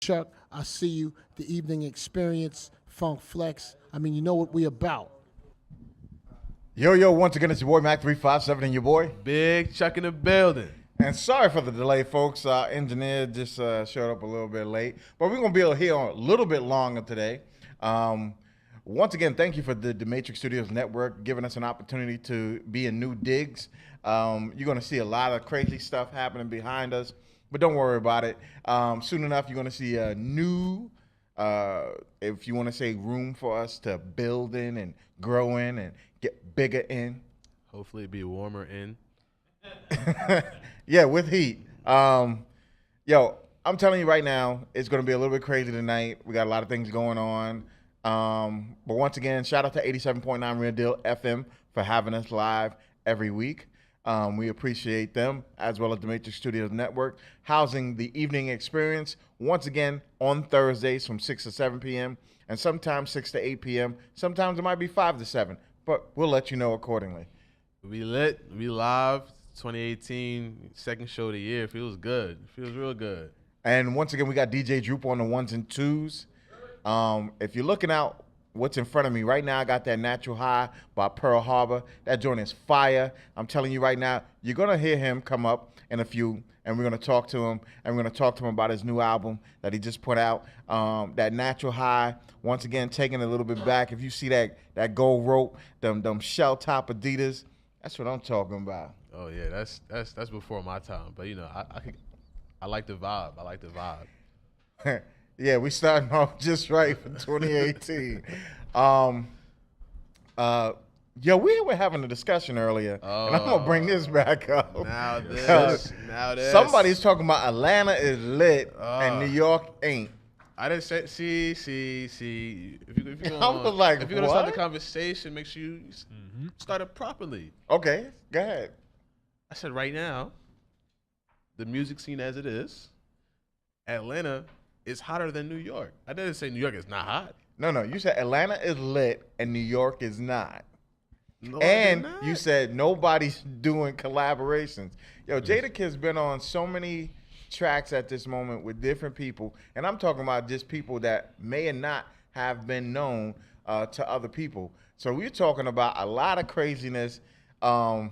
Chuck, I see you. The Evening Experience, Funk Flex. I mean, you know what we about. Yo, once again, it's your boy Mac357 and your boy. Big Chuck in the building. And sorry for the delay, folks. Engineer just showed up a little bit late. But we're going to be able to hear a little bit longer today. Once again, thank you for the Matrix Studios Network giving us an opportunity to be in new digs. You're going to see a lot of crazy stuff happening behind us. But don't worry about it. Soon enough, you're going to see a new, if you want to say, room for us to build in and grow in and get bigger in. Hopefully it be warmer in. Yeah, with heat. Yo, I'm telling you right now, it's going to be a little bit crazy tonight. We got a lot of things going on. But once again, shout out to 87.9 Real Deal FM for having us live every week. We appreciate them, as well as the Matrix Studios Network, housing the Evening Experience, once again, on Thursdays from 6 to 7 p.m., and sometimes 6 to 8 p.m. Sometimes it might be 5 to 7, but we'll let you know accordingly. We lit. We live. 2018, second show of the year. Feels good. Feels real good. And once again, we got DJ Droop on the ones and twos. If you're looking out what's in front of me right now, I got that Natural High by Pearl Harbor. That joint is fire. I'm telling you right now, you're going to hear him come up in a few, and we're going to talk to him, and we're going to talk to him about his new album that he just put out. That Natural High, once again, taking it a little bit back. If you see that gold rope, them shell top Adidas, that's what I'm talking about. Oh yeah, that's before my time. But you know, I like the vibe. I like the vibe. Yeah, we starting off just right for 2018. Yo, we were having a discussion earlier, and I'm gonna bring this back up. Now this. Somebody's talking about Atlanta is lit and New York ain't. I didn't say. See. If you're gonna start the conversation, make sure you start it properly. Okay, go ahead. I said right now, the music scene as it is, Atlanta is hotter than New York. I didn't say New York is not hot. No, you said Atlanta is lit and New York is not. No, and you said nobody's doing collaborations. Yo, Jadakiss been on so many tracks at this moment with different people, and I'm talking about just people that may or not have been known to other people. So we're talking about a lot of craziness, talking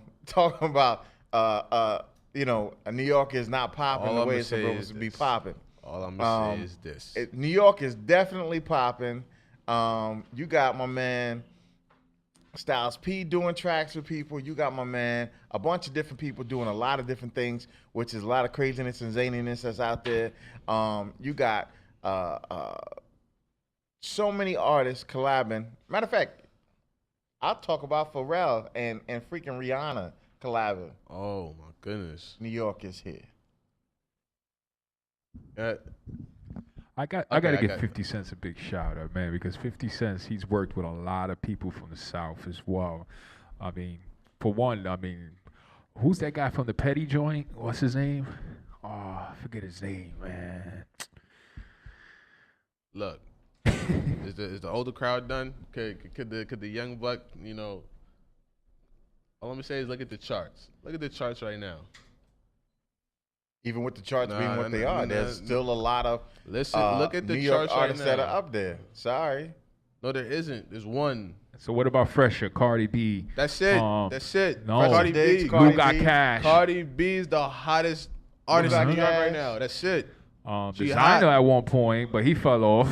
about New York is not popping the way it's supposed to be popping. All I'm gonna say is this: New York is definitely popping. You got my man Styles P doing tracks with people. You got my man, a bunch of different people doing a lot of different things, which is a lot of craziness and zaniness that's out there. You got so many artists collabing. Matter of fact, I'll talk about Pharrell and freaking Rihanna collabing. Oh my goodness, New York is here. I gotta give 50 Cent a big shout out, man, because 50 Cent, he's worked with a lot of people from the South as well. I mean, for one, who's that guy from the Petty joint? What's his name? Oh, I forget his name, man. Look, is the older crowd done? Could the young buck, all I'm gonna say is look at the charts. Look at the charts right now. Even with the charts being what they are, there's still a lot of look at the New York charts artists right now that are up there. Sorry. No, there isn't. There's one. So what about Fresher, Cardi B? That's it. That's it. No. Cardi B. Who got cash? Cardi B is the hottest artist in New York right now. That's it. Designer at one point, but he fell off.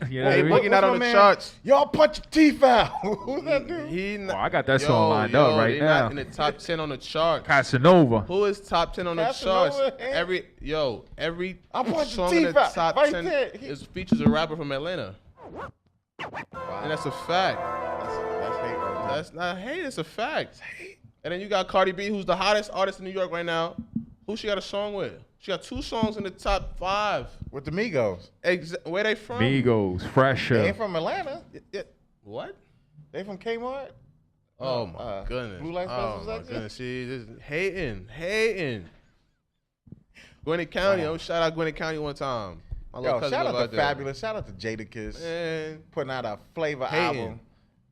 You know Hey, what I mean? Boogie not on the charts. Y'all punch your teeth out. Who's that dude? I got that song lined up right now. Not in the top 10 on the charts. Casanova. Who is top 10 on the charts? Every song in the top 10 features a rapper from Atlanta. Wow. And that's a fact. That's hate right now. That's not hate, it's a fact. And then you got Cardi B, who's the hottest artist in New York right now. Who she got a song with? She got 2 songs in the top 5. With the Migos. Where they from? Migos, Fresher. They ain't from Atlanta. What? They from Kmart? Oh, my goodness. Blue Light Special Oh, my section? goodness. See, this is hating. Gwinnett County. Wow. I'm shout out Gwinnett County one time. My little Yo, cousin shout live out to there. Fabulous. Shout out to Jadakiss. Man. Putting out a flavor Hating. album.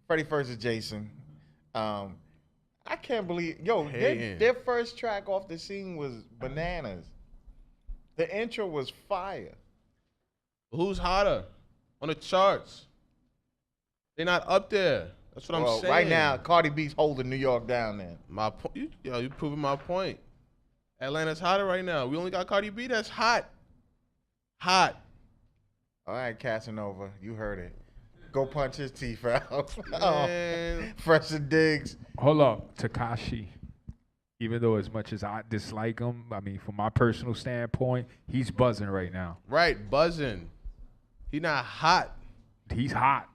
Freddie First Jason. I can't believe, Hating. their first track off the scene was Bananas. The intro was fire. Who's hotter on the charts? They're not up there. That's what I'm saying. Right now, Cardi B's holding New York down there. My point, you proving my point. Atlanta's hotter right now. We only got Cardi B that's hot. Hot. All right, Casanova, you heard it. Go punch his teeth out. Man. Fresh and Diggs. Hold up, Tekashi. Even though as much as I dislike him, I mean, from my personal standpoint, he's buzzing right now. Right, buzzing. He not hot. He's hot.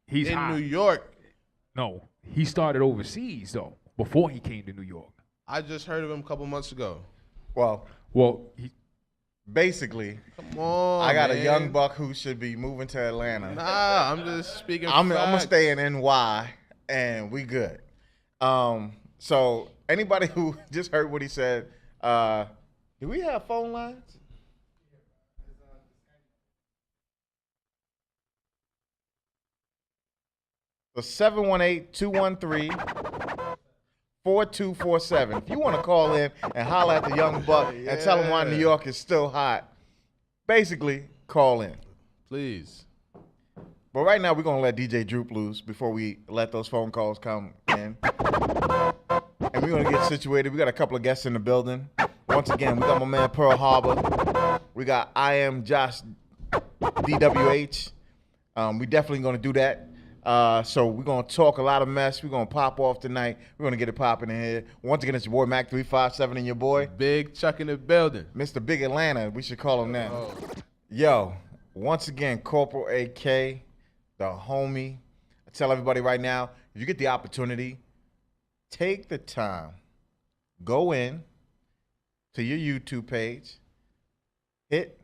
He's in hot. New York. No, he started overseas though before he came to New York. I just heard of him a couple months ago. Well, basically, come on, I got man. a young buck who should be moving to Atlanta. Nah, I'm just speaking. I'm gonna stay in NY, and we good. So anybody who just heard what he said, do we have phone lines? So 718-213-4247. If you want to call in and holler at the young buck and tell him why New York is still hot, basically call in. Please. But right now we're going to let DJ Droop loose before we let those phone calls come in. And we're going to get situated. We got a couple of guests in the building. Once again, we got my man Pearl Harba. We got I Am Josh DWH. We definitely going to do that. So we're going to talk a lot of mess. We're going to pop off tonight. We're going to get it popping in here. Once again, it's your boy Mac 357 and your boy Big Chuck in the building. Mr. Big Atlanta. We should call him that. Oh. Yo, once again, Corporal AK, the homie. I tell everybody right now, if you get the opportunity, take the time. Go in to your YouTube page. Hit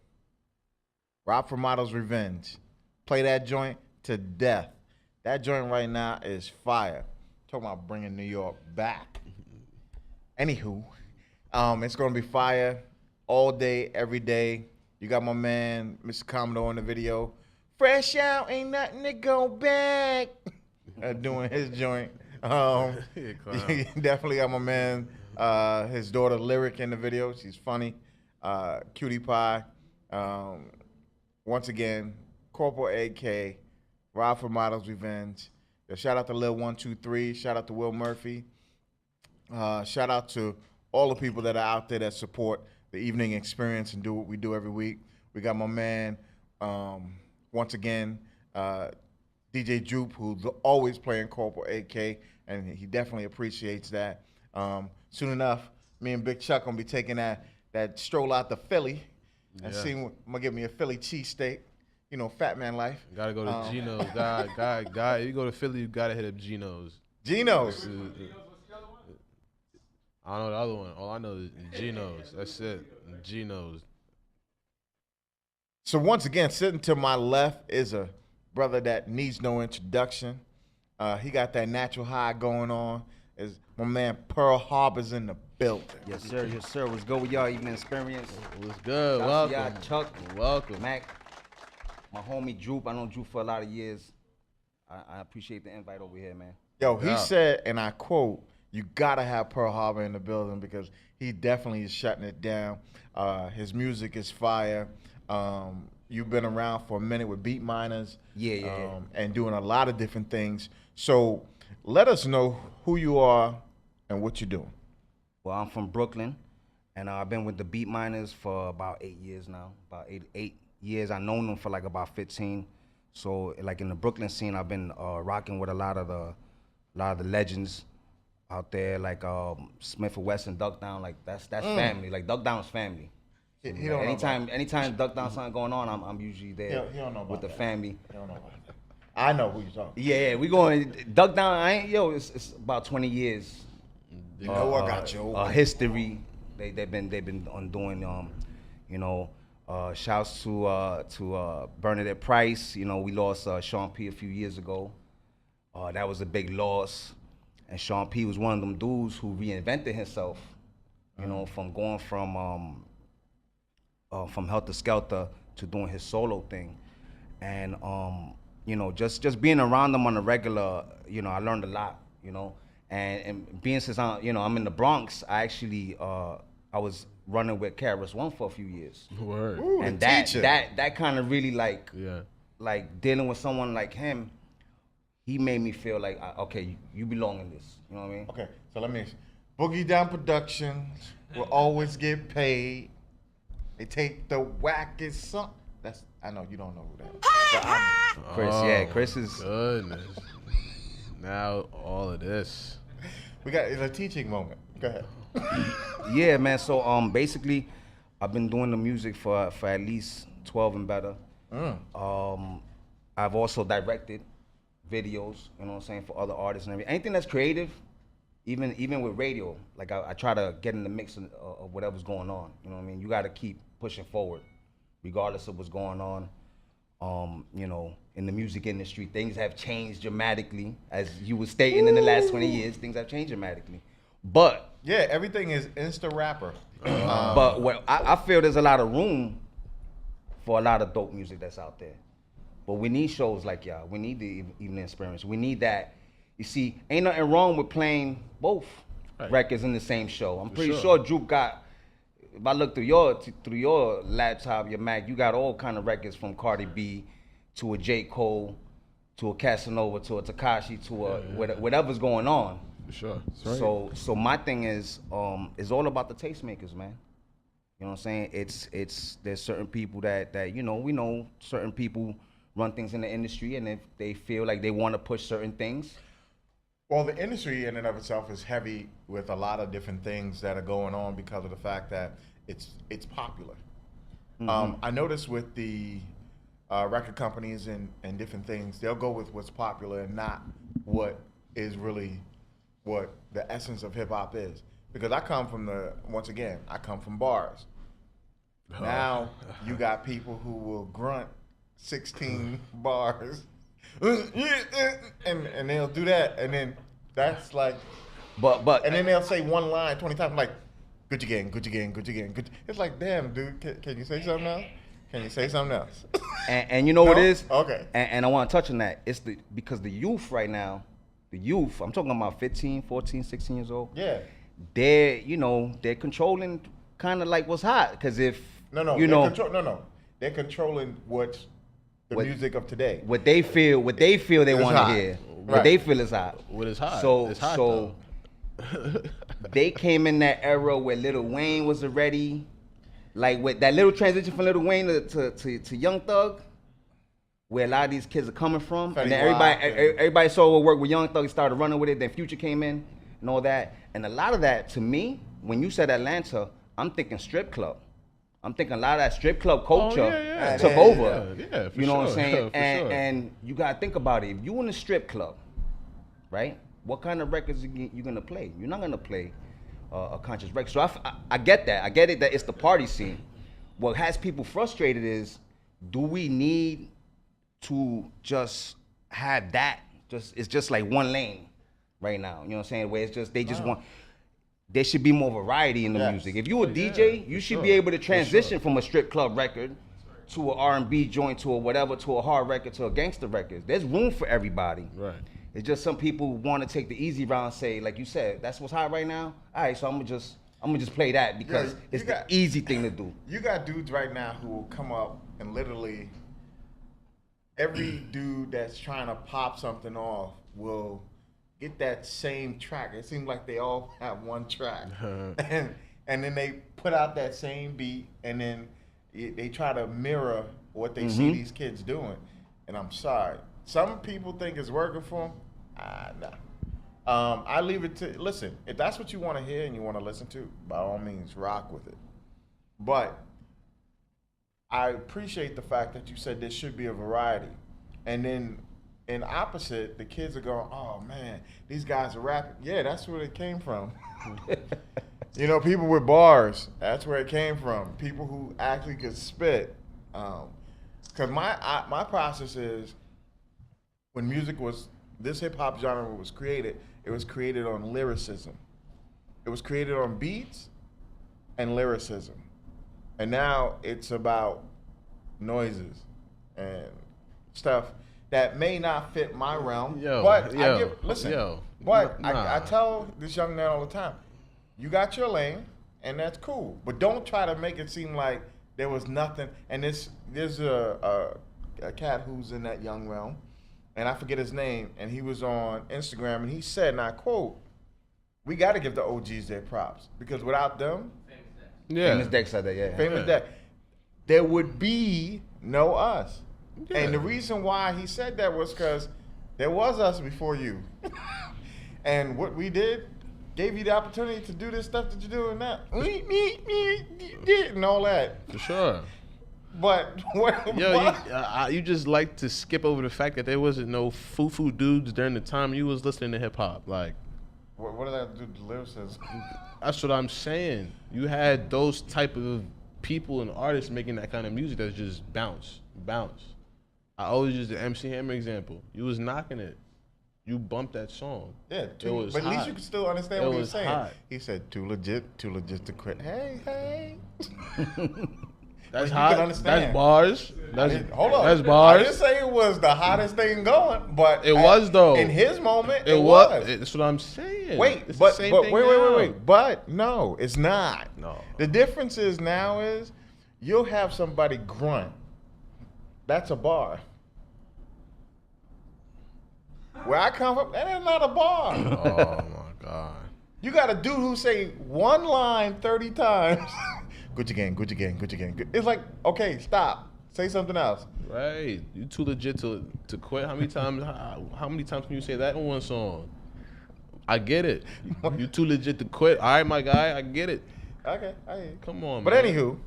Rob Formado's Revenge. Play that joint to death. That joint right now is fire. Talking about bringing New York back. Anywho, it's going to be fire all day, every day. You got my man, Mr. Commodore in the video. Fresh out, ain't nothing to go back. Doing his joint. Definitely got my man, his daughter Lyric in the video. She's funny. Cutie Pie. Once again, Corporal AK. Rob Formado's Revenge. Shout out to Lil 123. Shout out to Will Murphy. Shout out to all the people that are out there that support the evening experience and do what we do every week. We got my man, once again, DJ Droop, who's always playing Corporal AK, and he definitely appreciates that. Soon enough, me and Big Chuck gonna be taking that stroll out to Philly and see. I'm gonna get me a Philly cheesesteak. You know, fat man life. Gotta go to Geno's. God. If you go to Philly, you gotta hit up Geno's. Geno's. I don't know the other one. All I know is Geno's. That's it. Geno's. So once again, sitting to my left is a brother that needs no introduction. He got that natural high going on. Is my man Pearl Harbor's in the building. Yes, sir. Yes, sir. What's good with y'all? Evening experience. What's good? Welcome. Y'all, Chuck. Welcome. Mac. My homie Droop. I know Droop for a lot of years. I appreciate the invite over here, man. Yo, he said, and I quote, you gotta have Pearl Harbor in the building because he definitely is shutting it down. His music is fire. You've been around for a minute with Beat Miners. Yeah. And doing a lot of different things. So let us know who you are and what you're doing. Well, I'm from Brooklyn, and I've been with the Beat Miners for about 8 years now. About eight years. I've known them for like about 15. So like in the Brooklyn scene, I've been rocking with a lot of the legends out there, like Smith and Wesson, Duck Down. Like that's family. Like Duck Down's family. So, He don't anytime Duck Down something going on, I'm usually there He don't know about with the that. family. I don't know about that. I know who you're talking. Yeah, we going Duck Down. It's about 20 years. You know I got you. History. They've been on doing shouts to Bernadette Price. You know, we lost Sean P a few years ago. That was a big loss. And Sean P was one of them dudes who reinvented himself. You know, from going from Helter Skelter to doing his solo thing. And just being around them on a regular, I learned a lot, And being since I'm in the Bronx, I actually I was running with Karis One for a few years. Word. Ooh, And the teacher. that kind of really like Yeah. like dealing with someone like him, he made me feel like, okay, you belong in this. You know what I mean? Okay, so let me. Boogie Down Productions will always get paid. They take the wackest song. That's I know you don't know who that is. But Chris is. Goodness. Now all of this. it's a teaching moment. Go ahead. Yeah, man. So basically, I've been doing the music for at least 12 and better. I've also directed videos, you know what I'm saying, for other artists and everything. Anything that's creative, even with radio, like I try to get in the mix of whatever's going on. You know what I mean? You got to keep pushing forward, regardless of what's going on. You know, in the music industry, things have changed dramatically, as you were stating in the last 20 years. Things have changed dramatically, but Yeah, everything is Insta rapper. but what I feel there's a lot of room for a lot of dope music that's out there. But we need shows like y'all. We need the evening experience. We need that. You see, ain't nothing wrong with playing both records in the same show. I'm pretty sure Juke got. If I look through your laptop, your Mac, you got all kind of records from Cardi B to a J. Cole to a Casanova to a Tekashi to a whatever's going on. For sure. So my thing is all about the tastemakers, man. You know what I'm saying? There's certain people that you know, we know certain people run things in the industry, and if they feel like they want to push certain things. Well, the industry in and of itself is heavy with a lot of different things that are going on because of the fact that it's popular. I noticed with the record companies and different things, they'll go with what's popular and not what is really what the essence of hip hop is. Because I come from I come from bars. Now you got people who will grunt 16 bars. and they'll do that, and then that's like, but and then they'll say one line 20 times, like, Gucci gang, Gucci gang, Gucci gang, Gucci. It's like, damn, dude, can you say something else? Can you say something else? and you know what it is? Okay. And I want to touch on that. It's because the youth right now, I'm talking about 15, 14, 16 years old. Yeah. They're controlling kind of like what's hot. Because if they're controlling what's the music of today. What they feel they want to hear. Right. What they feel is hot. What is hot? So It's hot, they came in that era where Lil Wayne was already, like with that little transition from Lil Wayne to Young Thug, where a lot of these kids are coming from. And then everybody saw what worked with Young Thug, started running with it. Then Future came in and all that. And a lot of that, to me, when you said Atlanta, I'm thinking strip club. I'm thinking a lot of that strip club culture took over. Yeah, for you know sure. what I'm saying? Yeah, and you gotta think about it. If you in a strip club, right? What kind of records you gonna play? You're not gonna play a conscious record. So I get that. I get it that it's the party scene. What has people frustrated is, do we need to just have that? It's just like one lane right now. You know what I'm saying? Where it's just want. There should be more variety in the music. If you a DJ, you should be able to transition from a strip club record to an R&B joint to a whatever, to a hard record, to a gangster record. There's room for everybody. Right. It's just some people want to take the easy route and say, like you said, that's what's hot right now. All right, so I'm gonna just play that because it's the easy thing to do. You got dudes right now who will come up and literally every dude that's trying to pop something off will get that same track. It seems like they all have one track. And then they put out that same beat, and then they try to mirror what they see these kids doing. And I'm sorry. Some people think it's working for them. Nah. I leave it to, listen, if that's what you want to hear and you want to listen to, by all means, rock with it. But I appreciate the fact that you said there should be a variety. And then in opposite, the kids are going, oh man, these guys are rapping. Yeah, that's where it came from. You know, people with bars, that's where it came from. People who actually could spit. Because my process is, when this hip hop genre was created, it was created on lyricism. It was created on beats and lyricism. And now it's about noises and stuff that may not fit my realm, but I tell this young man all the time, you got your lane, and that's cool. But don't try to make it seem like there was nothing. And there's a cat who's in that young realm, and I forget his name, and he was on Instagram, and he said, and I quote, "We got to give the OGs their props because without them, Famous Dex said that, Famous Dex, there would be no us." Yeah. And the reason why he said that was because there was us before you. And what we did gave you the opportunity to do this stuff that you're doing now. And all that. For sure. But you just like to skip over the fact that there wasn't no foo-foo dudes during the time you was listening to hip-hop. Like, what did that do to the lyricists? That's what I'm saying. You had those type of people and artists making that kind of music that's just bounce. I always use the MC Hammer example. You was knocking it. You bumped that song. Yeah, but at least you can still understand what he was saying. Hot. He said, too legit to quit. Hey. That's hot. That's bars. Hold on. That's bars. I didn't say it was the hottest thing going, but it was though. In his moment, it was. That's what I'm saying. Wait, it's but the same thing wait. But no, it's not. No. The difference is now is you'll have somebody grunt. That's a bar. Where I come from, that is not a bar. Oh my God. You got a dude who say one line 30 times. Gucci gang. It's like, okay, stop. Say something else. Right. You too legit to quit. How many times can you say that in one song? I get it. You too legit to quit. All right, my guy, I get it. Okay, I hear you. Come on, but man. Anywho,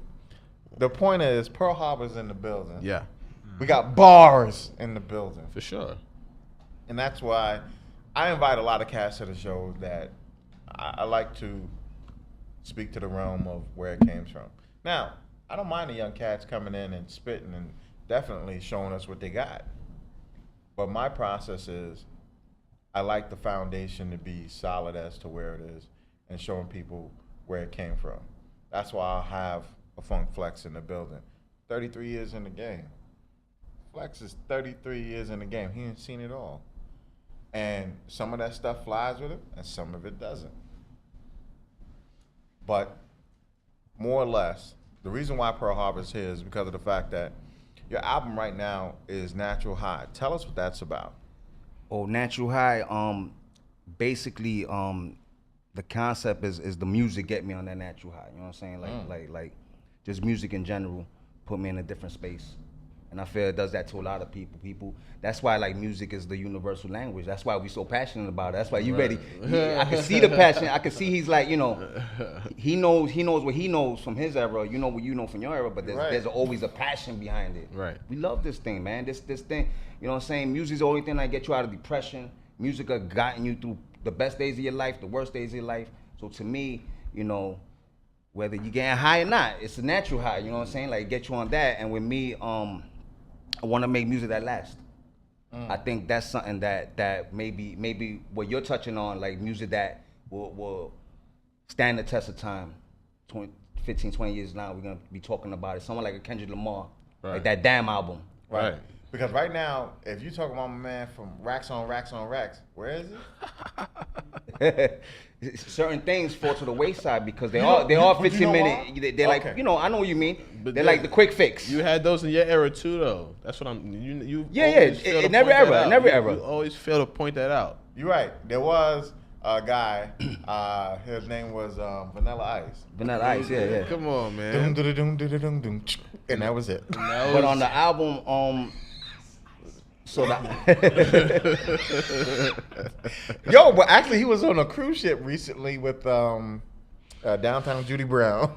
the point is Pearl Harbor's in the building. Yeah. We got bars in the building. For sure. And that's why I invite a lot of cats to the show that I like to speak to the realm of where it came from. Now, I don't mind the young cats coming in and spitting and definitely showing us what they got. But my process is I like the foundation to be solid as to where it is and showing people where it came from. That's why I'll have a Funk Flex in the building. 33 years in the game. Flex is 33 years in the game. He ain't seen it all. And some of that stuff flies with him, and some of it doesn't. But more or less, the reason why Pearl Harbor's here is because of the fact that your album right now is Natural High. Tell us what that's about. Oh, Natural High, basically, the concept is the music get me on that natural high. You know what I'm saying? Like just music in general put me in a different space. And I feel it does that to a lot of people. That's why like music is the universal language. That's why we so passionate about it. That's why you ready. I can see the passion. I can see he's like, he knows what he knows from his era. You know what you know from your era. But there's always a passion behind it. Right. We love this thing, man. This thing. You know what I'm saying? Music's the only thing that get you out of depression. Music has gotten you through the best days of your life, the worst days of your life. So to me, whether you're getting high or not, it's a natural high. You know what I'm saying? Like get you on that. And with me, I want to make music that lasts. I think that's something that maybe what you're touching on, like music that will stand the test of time. 15, 20 years now, we're going to be talking about it. Someone like a Kendrick Lamar, like that Damn album. Right. Because right now, if you talk about my man from Racks on Racks on Racks, where is he? Certain things fall to the wayside because they are 15-minute. They're like, I know what you mean. But they're like the quick fix. You had those in your era too, though. That's what I'm. You in every era. You always fail to point that out. You're right. There was a guy. His name was Vanilla Ice. Vanilla Ice, yeah. Come on, man. And that was it. But on the album, so that Yo, but actually he was on a cruise ship recently with Downtown Judy Brown.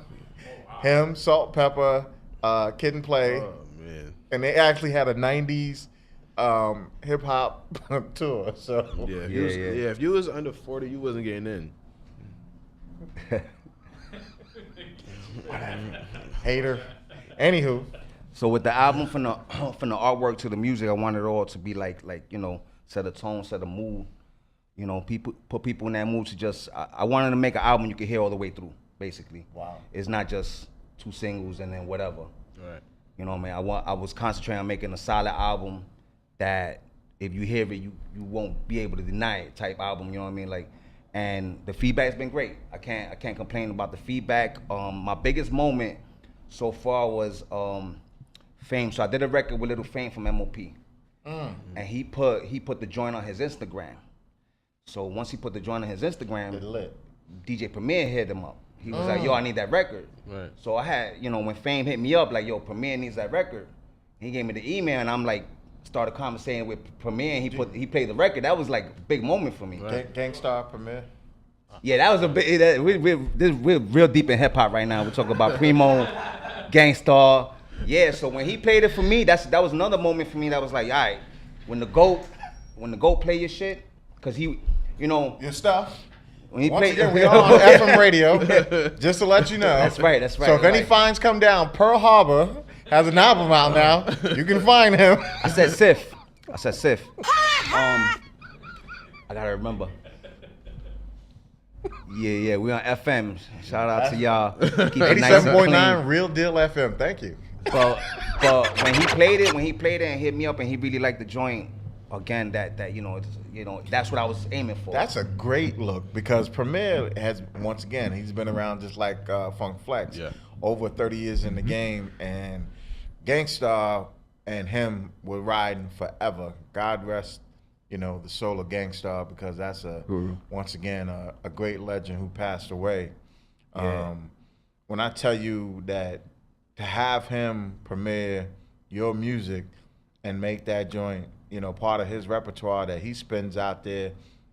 Him, Salt Pepper, Kid and Play. Oh, man. And they actually had a 90s hip hop tour. So if you was under 40, you wasn't getting in. Hater. Anywho. So with the album, from the artwork to the music, I wanted it all to be like set a tone, set a mood. Put people in that mood to just. I wanted to make an album you could hear all the way through, basically. Wow. It's not just 2 singles and then whatever. Right. You know what I mean? I was concentrating on making a solid album that if you hear it, you won't be able to deny it type album. You know what I mean? Like, and the feedback's been great. I can't complain about the feedback. My biggest moment so far was Fame. So I did a record with Little Fame from MOP, and he put the joint on his Instagram. So once he put the joint on his Instagram, lit. DJ Premier hit him up. He was like, "Yo, I need that record." Right. So I had, when Fame hit me up, like, "Yo, Premier needs that record," he gave me the email, and I'm like, started conversating with Premier, and he played the record. That was like a big moment for me. Right. Gangstar Premier. Yeah, that was a big. We're real deep in hip hop right now. We're talking about Primo, Gangstar. Yeah, so when he played it for me, that was another moment for me. That was like, all right, when the GOAT play your shit, cause he, Your stuff. when he Once played, again, we are on FM radio, just to let you know. That's right. So if any fines come down, Pearl Harbor has an album out now. You can find him. I said Sif. I gotta remember. Yeah, we on FM. Shout out to y'all. Keep it nice and 87.9 clean. Real Deal FM. Thank you. But when he played it and hit me up and he really liked the joint, again, that that's what I was aiming for. That's a great look because Premier has, once again, he's been around just like Funk Flex. Yeah. Over 30 years in the game, and Gangstar and him were riding forever. God rest, the soul of Gangstar, because that's once again a great legend who passed away. Yeah. When I tell you that to have him premiere your music and make that joint, part of his repertoire that he spins out there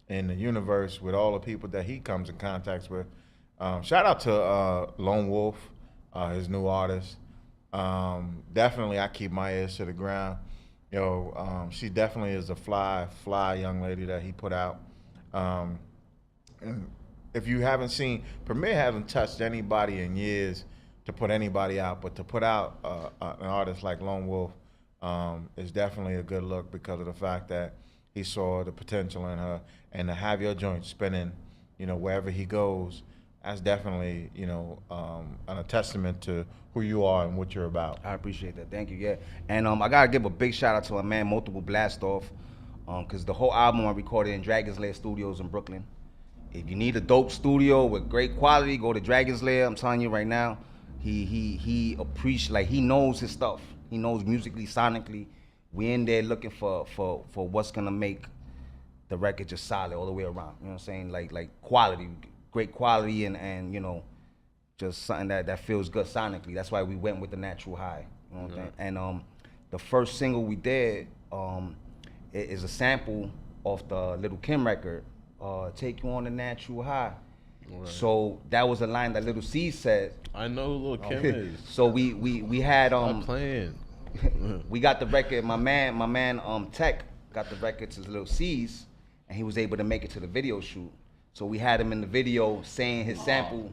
in the universe with all the people that he comes in contact with. Shout out to Lone Wolf, his new artist. Definitely, I keep my ears to the ground. She definitely is a fly young lady that he put out. And if you haven't seen, Premier hasn't touched anybody in years to put anybody out, but to put out an artist like Lone Wolf is definitely a good look because of the fact that he saw the potential in her, and to have your joint spinning, wherever he goes, that's definitely, a testament to who you are and what you're about. I appreciate that. Thank you. Yeah, and I gotta give a big shout out to my man Multiple Blast Off, because the whole album I recorded in Dragon's Lair Studios in Brooklyn. If you need a dope studio with great quality, go to Dragon's Lair. I'm telling you right now, he appreciates, like, he knows his stuff. He knows musically, sonically. We in there looking for what's gonna make the record just solid all the way around. You know what I'm saying? Like quality, great quality, and just something that feels good sonically. That's why we went with the Natural High. You know what I'm saying? And the first single we did is a sample of the Little Kim record, "Take You on the Natural High." Right. So that was a line that Little C said. I know who Lil Kim is. So we had I'm playing. we got the record. My man Tech got the record to Lil C's, and he was able to make it to the video shoot. So we had him in the video saying his sample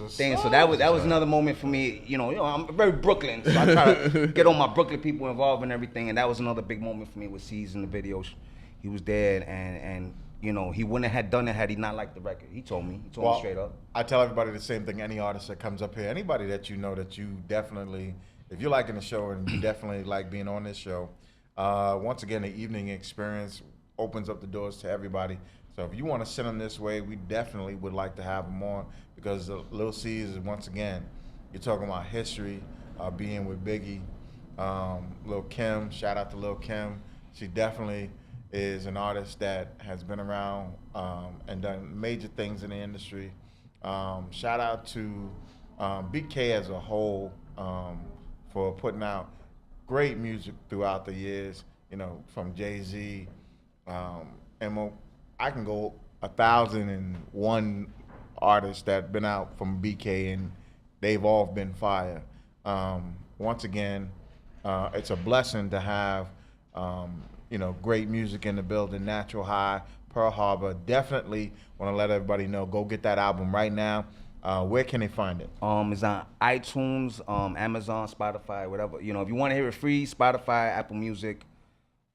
thing. So that was another moment for me. I'm very Brooklyn, so I try to get all my Brooklyn people involved and everything. And that was another big moment for me with C's in the video. He was there, and he wouldn't have done it had he not liked the record. He told me straight up. I tell everybody the same thing. Any artist that comes up here, anybody that that you definitely, if you're liking the show and you definitely like being on this show, once again, the evening experience opens up the doors to everybody. So if you want to send them this way, we definitely would like to have them on, because Lil C's is, once again, you're talking about history, being with Biggie, Lil Kim. Shout out to Lil Kim. She definitely is an artist that has been around and done major things in the industry. Shout out to BK as a whole for putting out great music throughout the years, from Jay-Z, MO. I can go 1,001 artists that been out from BK, and they've all been fire. Once again, it's a blessing to have great music in the building. Natural High, Pearl Harbor. Definitely want to let everybody know, go get that album right now. Where can they find it? It's on iTunes, Amazon, Spotify, whatever. If you want to hear it free, Spotify, Apple Music,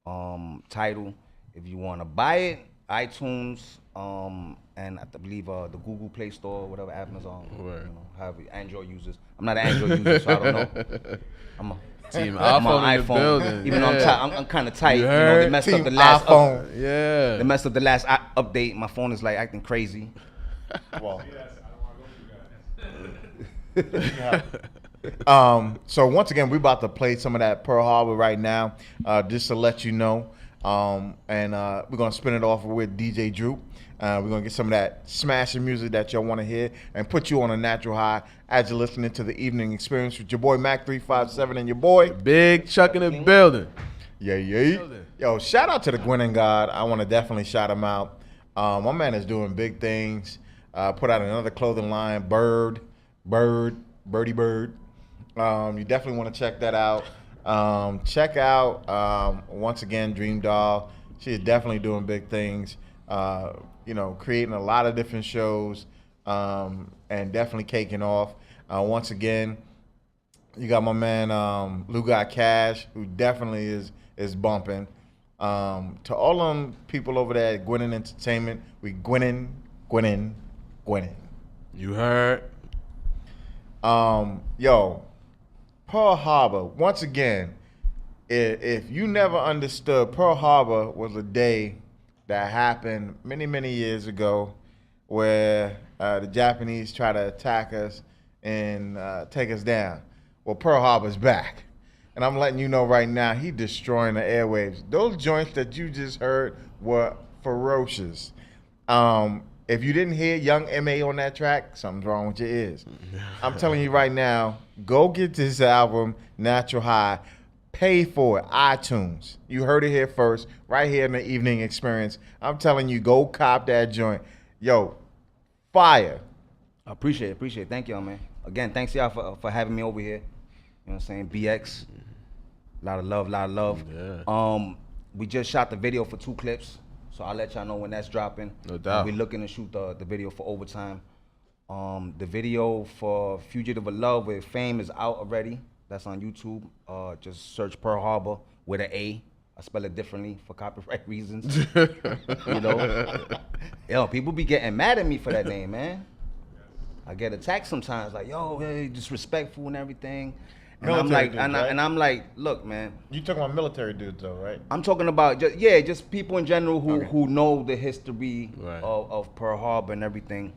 Tidal. If you want to buy it, iTunes, and I believe the Google Play Store, whatever, Amazon, Right. however Android users. I'm not an Android user, so I don't know. Team I'm iPhone on in the iPhone. building. Even though I'm kind of tight. You You know, they heard? messed Team up the last iPhone. Yeah. They messed up the last update. My phone is like acting crazy. Well, so once again, we're about to play some of that Pearl Harbor right now, just to let you know. And we're gonna spin it off with DJ Drew. We're gonna get some of that smashing music that y'all want to hear and put you on a natural high as you're listening to the evening experience with your boy Mac 357 and your boy. Big Chuck in the building. Yeah. Yo, shout out to the Gwinnett God. I want to definitely shout him out. My man is doing big things. Put out another clothing line, Birdie Bird. You definitely want to check that out. Check out, once again, Dream Doll. She is definitely doing big things, creating a lot of different shows, and definitely caking off. Once again, you got my man, Lou Got Cash, who definitely is bumping. To all them people over there at Gwinnett Entertainment, we Gwinnett. You heard? Yo, Pearl Harbor, once again, if you never understood, Pearl Harbor was a day that happened many, many years ago where the Japanese tried to attack us and take us down. Well, Pearl Harbor's back. And I'm letting you know right now, he destroying the airwaves. Those joints that you just heard were ferocious. If you didn't hear Young M.A. on that track, something's wrong with your ears. I'm telling you right now, go get this album, Natural High. Pay for it, iTunes. You heard it here first, right here in the evening experience. I'm telling you, go cop that joint. Yo, fire. I appreciate it. Thank y'all, man. Again, thanks y'all for having me over here. You know what I'm saying? BX. A lot of love. Yeah. We just shot the video for 2 clips. So I'll let y'all know when that's dropping. No doubt. We're looking to shoot the video for Overtime. The video for Fugitive of Love with Fame is out already. That's on YouTube. Just search Pearl Harbor with an A. I spell it differently for copyright reasons. You know? Yo, people be getting mad at me for that name, man. I get attacked sometimes, like, yo, hey, disrespectful and everything. And Military dudes, and right? I'm like, look, man. You talking about military dudes, though, right? I'm talking about just people in general who know the history Right. of Pearl Harbor and everything.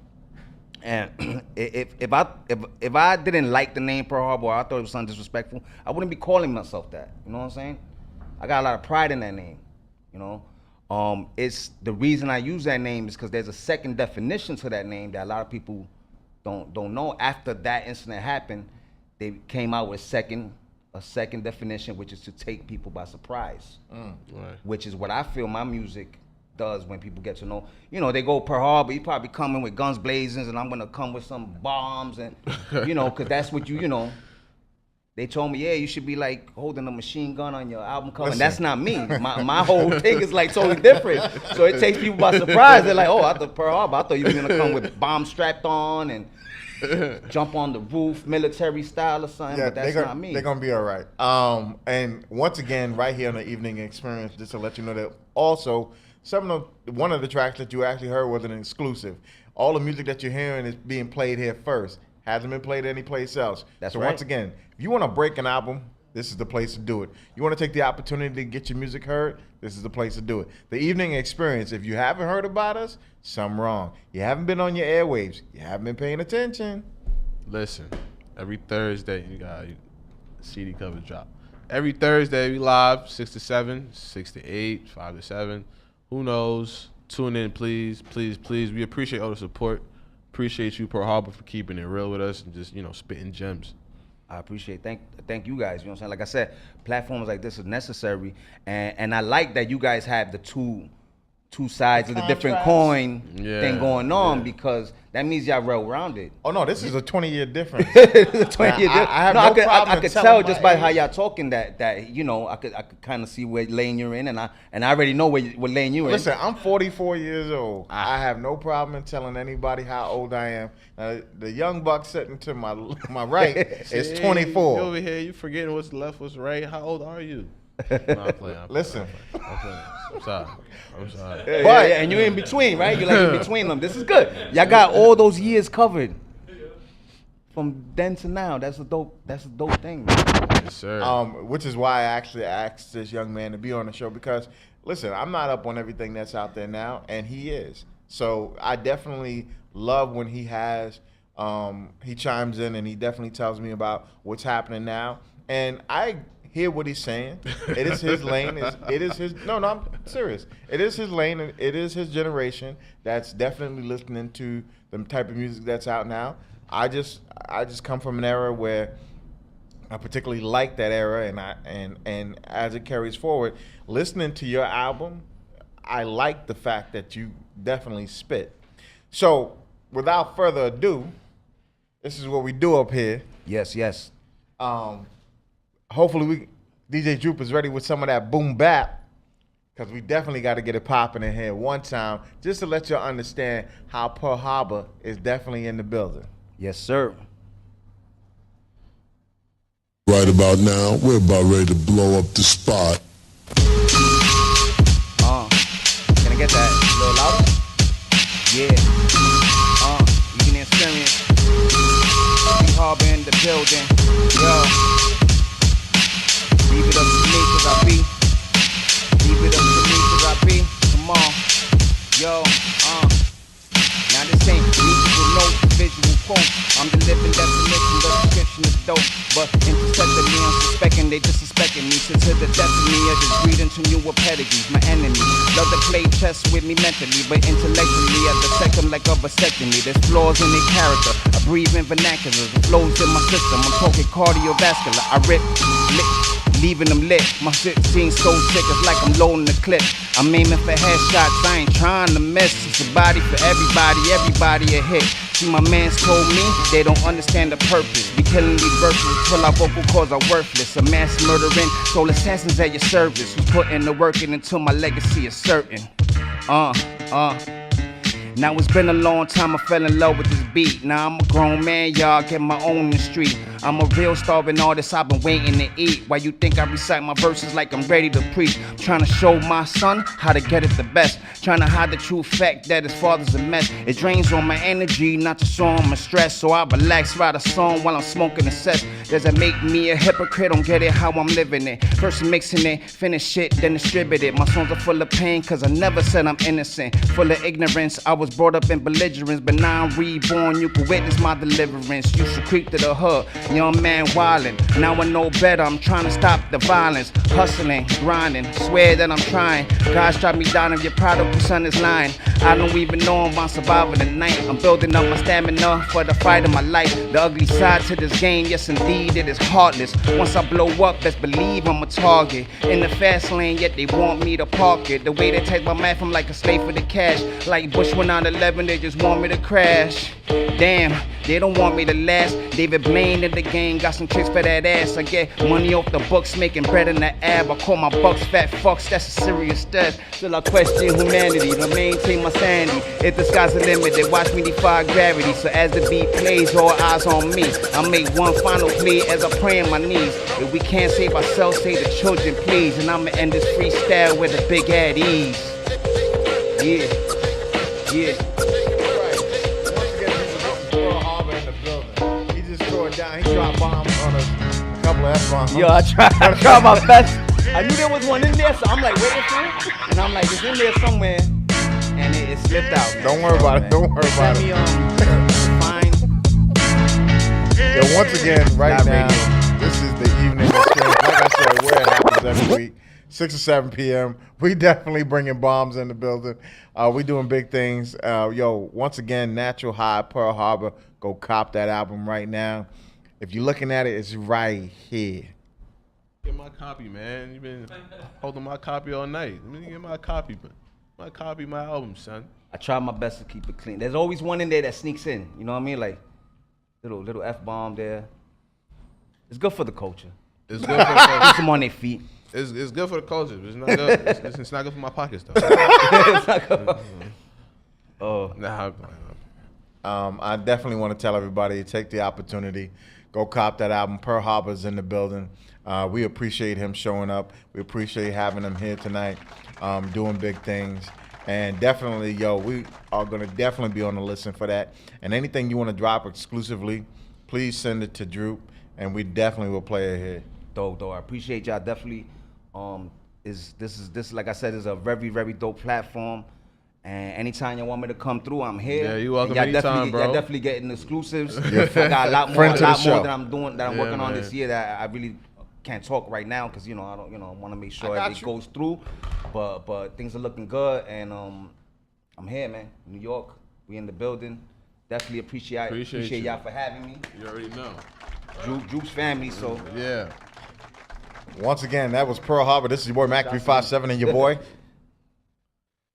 And if I didn't like the name Pearl Harbor, or I thought it was something disrespectful, I wouldn't be calling myself that. You know what I'm saying? I got a lot of pride in that name. You know, it's the reason I use that name is because there's a second definition to that name that a lot of people don't know. After that incident happened, they came out with a second definition, which is to take people by surprise. Right. Which is what I feel my music does when people get to know. You know, they go Pearl Harbor, you probably coming with guns blazing, and I'm gonna come with some bombs, and because that's what you know. They told me, yeah, you should be like holding a machine gun on your album cover. And that's not me. My whole thing is like totally different. So it takes people by surprise. They're like, oh, I thought Pearl Harbor. I thought you were gonna come with bombs strapped on and jump on the roof, military style or something. But that's not me. They're gonna be all right. And once again, right here on the evening experience, just to let you know that also one of the tracks that you actually heard was an exclusive. All the music that you're hearing is being played here first. Hasn't been played anyplace else. That's so right. Once again, if you want to break an album, this is the place to do it. You want to take the opportunity to get your music heard, this is the place to do it. The evening experience, if you haven't heard about us, something wrong. You haven't been on your airwaves. You haven't been paying attention. Listen, every Thursday you got CD cover drop. Every Thursday we live 6 to 7, 6 to 8, 5 to 7. Who knows? Tune in, please. We appreciate all the support. Appreciate you, Pearl Harbor, for keeping it real with us and just spitting gems. I appreciate thank you guys. You know what I'm saying? Like I said, platforms like this is necessary, and I like that you guys have the two sides of the different coin thing going on because that means y'all well-rounded. Oh no, this is a 20-year difference. 20-year I have no no problem I could telling tell my just by how age. y'all talking that I could kind of see what lane you're in, and I already know what lane you're in. Listen, I'm 44 years old. I have no problem in telling anybody how old I am. The young buck sitting to my right is 24. You over here, you forgetting what's left, what's right. How old are you? No, I'm playing. Listen. I'm playing. I'm sorry. But and you're in between, right? You're like in between them. This is good. Y'all got all those years covered. From then to now, that's a dope thing, man. Yes, sir. Which is why I actually asked this young man to be on the show because, listen, I'm not up on everything that's out there now, and he is. So I definitely love when he chimes in and he definitely tells me about what's happening now. And I hear what he's saying. It is his lane. It is his. No, I'm serious. It is his lane, and it is his generation that's definitely listening to the type of music that's out now. I just come from an era where I particularly like that era, and as it carries forward, listening to your album, I like the fact that you definitely spit. So, without further ado, this is what we do up here. Yes, yes. Hopefully, DJ Droop is ready with some of that boom bap, because we definitely got to get it popping in here one time, just to let y'all understand how Pearl Harbor is definitely in the building. Yes, sir. Right about now, we're about ready to blow up the spot. Can I get that a little louder? Yeah. You can experience Harba in the building. Yo. Leave it up to me, cause I be. Leave it up to me, cause I be. Come on. Yo. Now this ain't musical notes, visual quotes. I'm the living definition, the description is dope. But intercepting me, I'm suspecting they disrespecting me. So to the death of me, I just breed into newer pedigrees. My enemy love to play chess with me mentally, but intellectually I dissect them like a vasectomy. There's flaws in their character. I breathe in vernacular, the flows in my system. I'm talking cardiovascular. I rip, leaving them lit. My shit seems so sick, it's like I'm loading the clip. I'm aiming for headshots, I ain't trying to miss. It's a body for everybody a hit. See, my mans told me they don't understand the purpose. Be killing these verses till our vocal cords are worthless. A mass murdering, soul assassins at your service. Who's putting the work in until my legacy is certain. Now it's been a long time I fell in love with this beat. Now I'm a grown man, y'all get my own in the street. I'm a real starving artist, I've been waiting to eat. Why you think I recite my verses like I'm ready to preach? I'm trying to show my son how to get it the best. Trying to hide the true fact that his father's a mess. It drains on my energy, not to show him my stress. So I relax, write a song while I'm smoking a cess. Does it make me a hypocrite? Don't get it how I'm living it. First mixing it, finish it, then distribute it. My songs are full of pain, cause I never said I'm innocent. Full of ignorance, I was brought up in belligerence, but now I'm reborn, you can witness my deliverance. Used to creep to the hood, young man wildin'. Now I know better, I'm trying to stop the violence. Hustling, grinding, swear that I'm trying. God shot me down if your prodigal son is lying. I don't even know if I'm surviving the night. I'm building up my stamina for the fight of my life. The ugly side to this game, yes indeed, it is heartless. Once I blow up, best believe I'm a target. In the fast lane, yet they want me to park it. The way they take my math, I'm like a slave for the cash. Like Bush went on 11, they just want me to crash. Damn, they don't want me to last. David Blaine in the game, got some tricks for that ass. I get money off the books, making bread in the ab. I call my bucks fat fucks, that's a serious step. Still I question humanity, to maintain my sanity. If the sky's the limit, they watch me defy gravity. So as the beat plays, all eyes on me. I make one final plea as I pray on my knees. If we can't save ourselves, save the children please. And I'ma end this freestyle with a big at ease. Yeah, yeah. Down. He dropped bombs on a couple of F-bombs. Yo, I tried my best. I knew there was one in there, so I'm like waiting for it. And I'm like, it's in there somewhere. And it slipped out. Don't worry about it. Don't worry about it. Fine. Yo, once again, right now, this is the evening experience. Like I said, where it happens every week, 6 or 7 p.m. We definitely bringing bombs in the building. We doing big things. Yo, once again, Natural High, Pearl Harbor. Go cop that album right now. If you're looking at it, it's right here. Get my copy, man. You've been holding my copy all night. Let me get my copy, man. My album, son. I try my best to keep it clean. There's always one in there that sneaks in. You know what I mean? Like little F-bomb there. It's good for the culture. It's good for the culture. Keeps them on their feet. It's good for the culture. It's not good. It's not good for my pockets, though. It's not good. Oh. Nah. I definitely want to tell everybody, take the opportunity, go cop that album. Pearl Harbor's in the building. We appreciate him showing up. We appreciate having him here tonight, doing big things. And definitely, yo, we are going to definitely be on the listen for that. And anything you want to drop exclusively, please send it to Droop, and we definitely will play it here. Dope, though. I appreciate y'all definitely. This like I said is a very, very dope platform. And anytime you want me to come through, I'm here. Yeah, you welcome And anytime, bro. Y'all definitely getting exclusives. I got a lot more Friend to the show. that I'm doing, that I'm Yeah, working on man. this year that I really can't talk right now because I don't, want to make sure got it you. goes through. But things are looking good, and I'm here, man. New York, we in the building. Definitely appreciate Appreciate y'all for having me. You already know. Juke's family, so. Yeah. Once again, that was Pearl Harbor. This is your boy Mac 357 and your boy.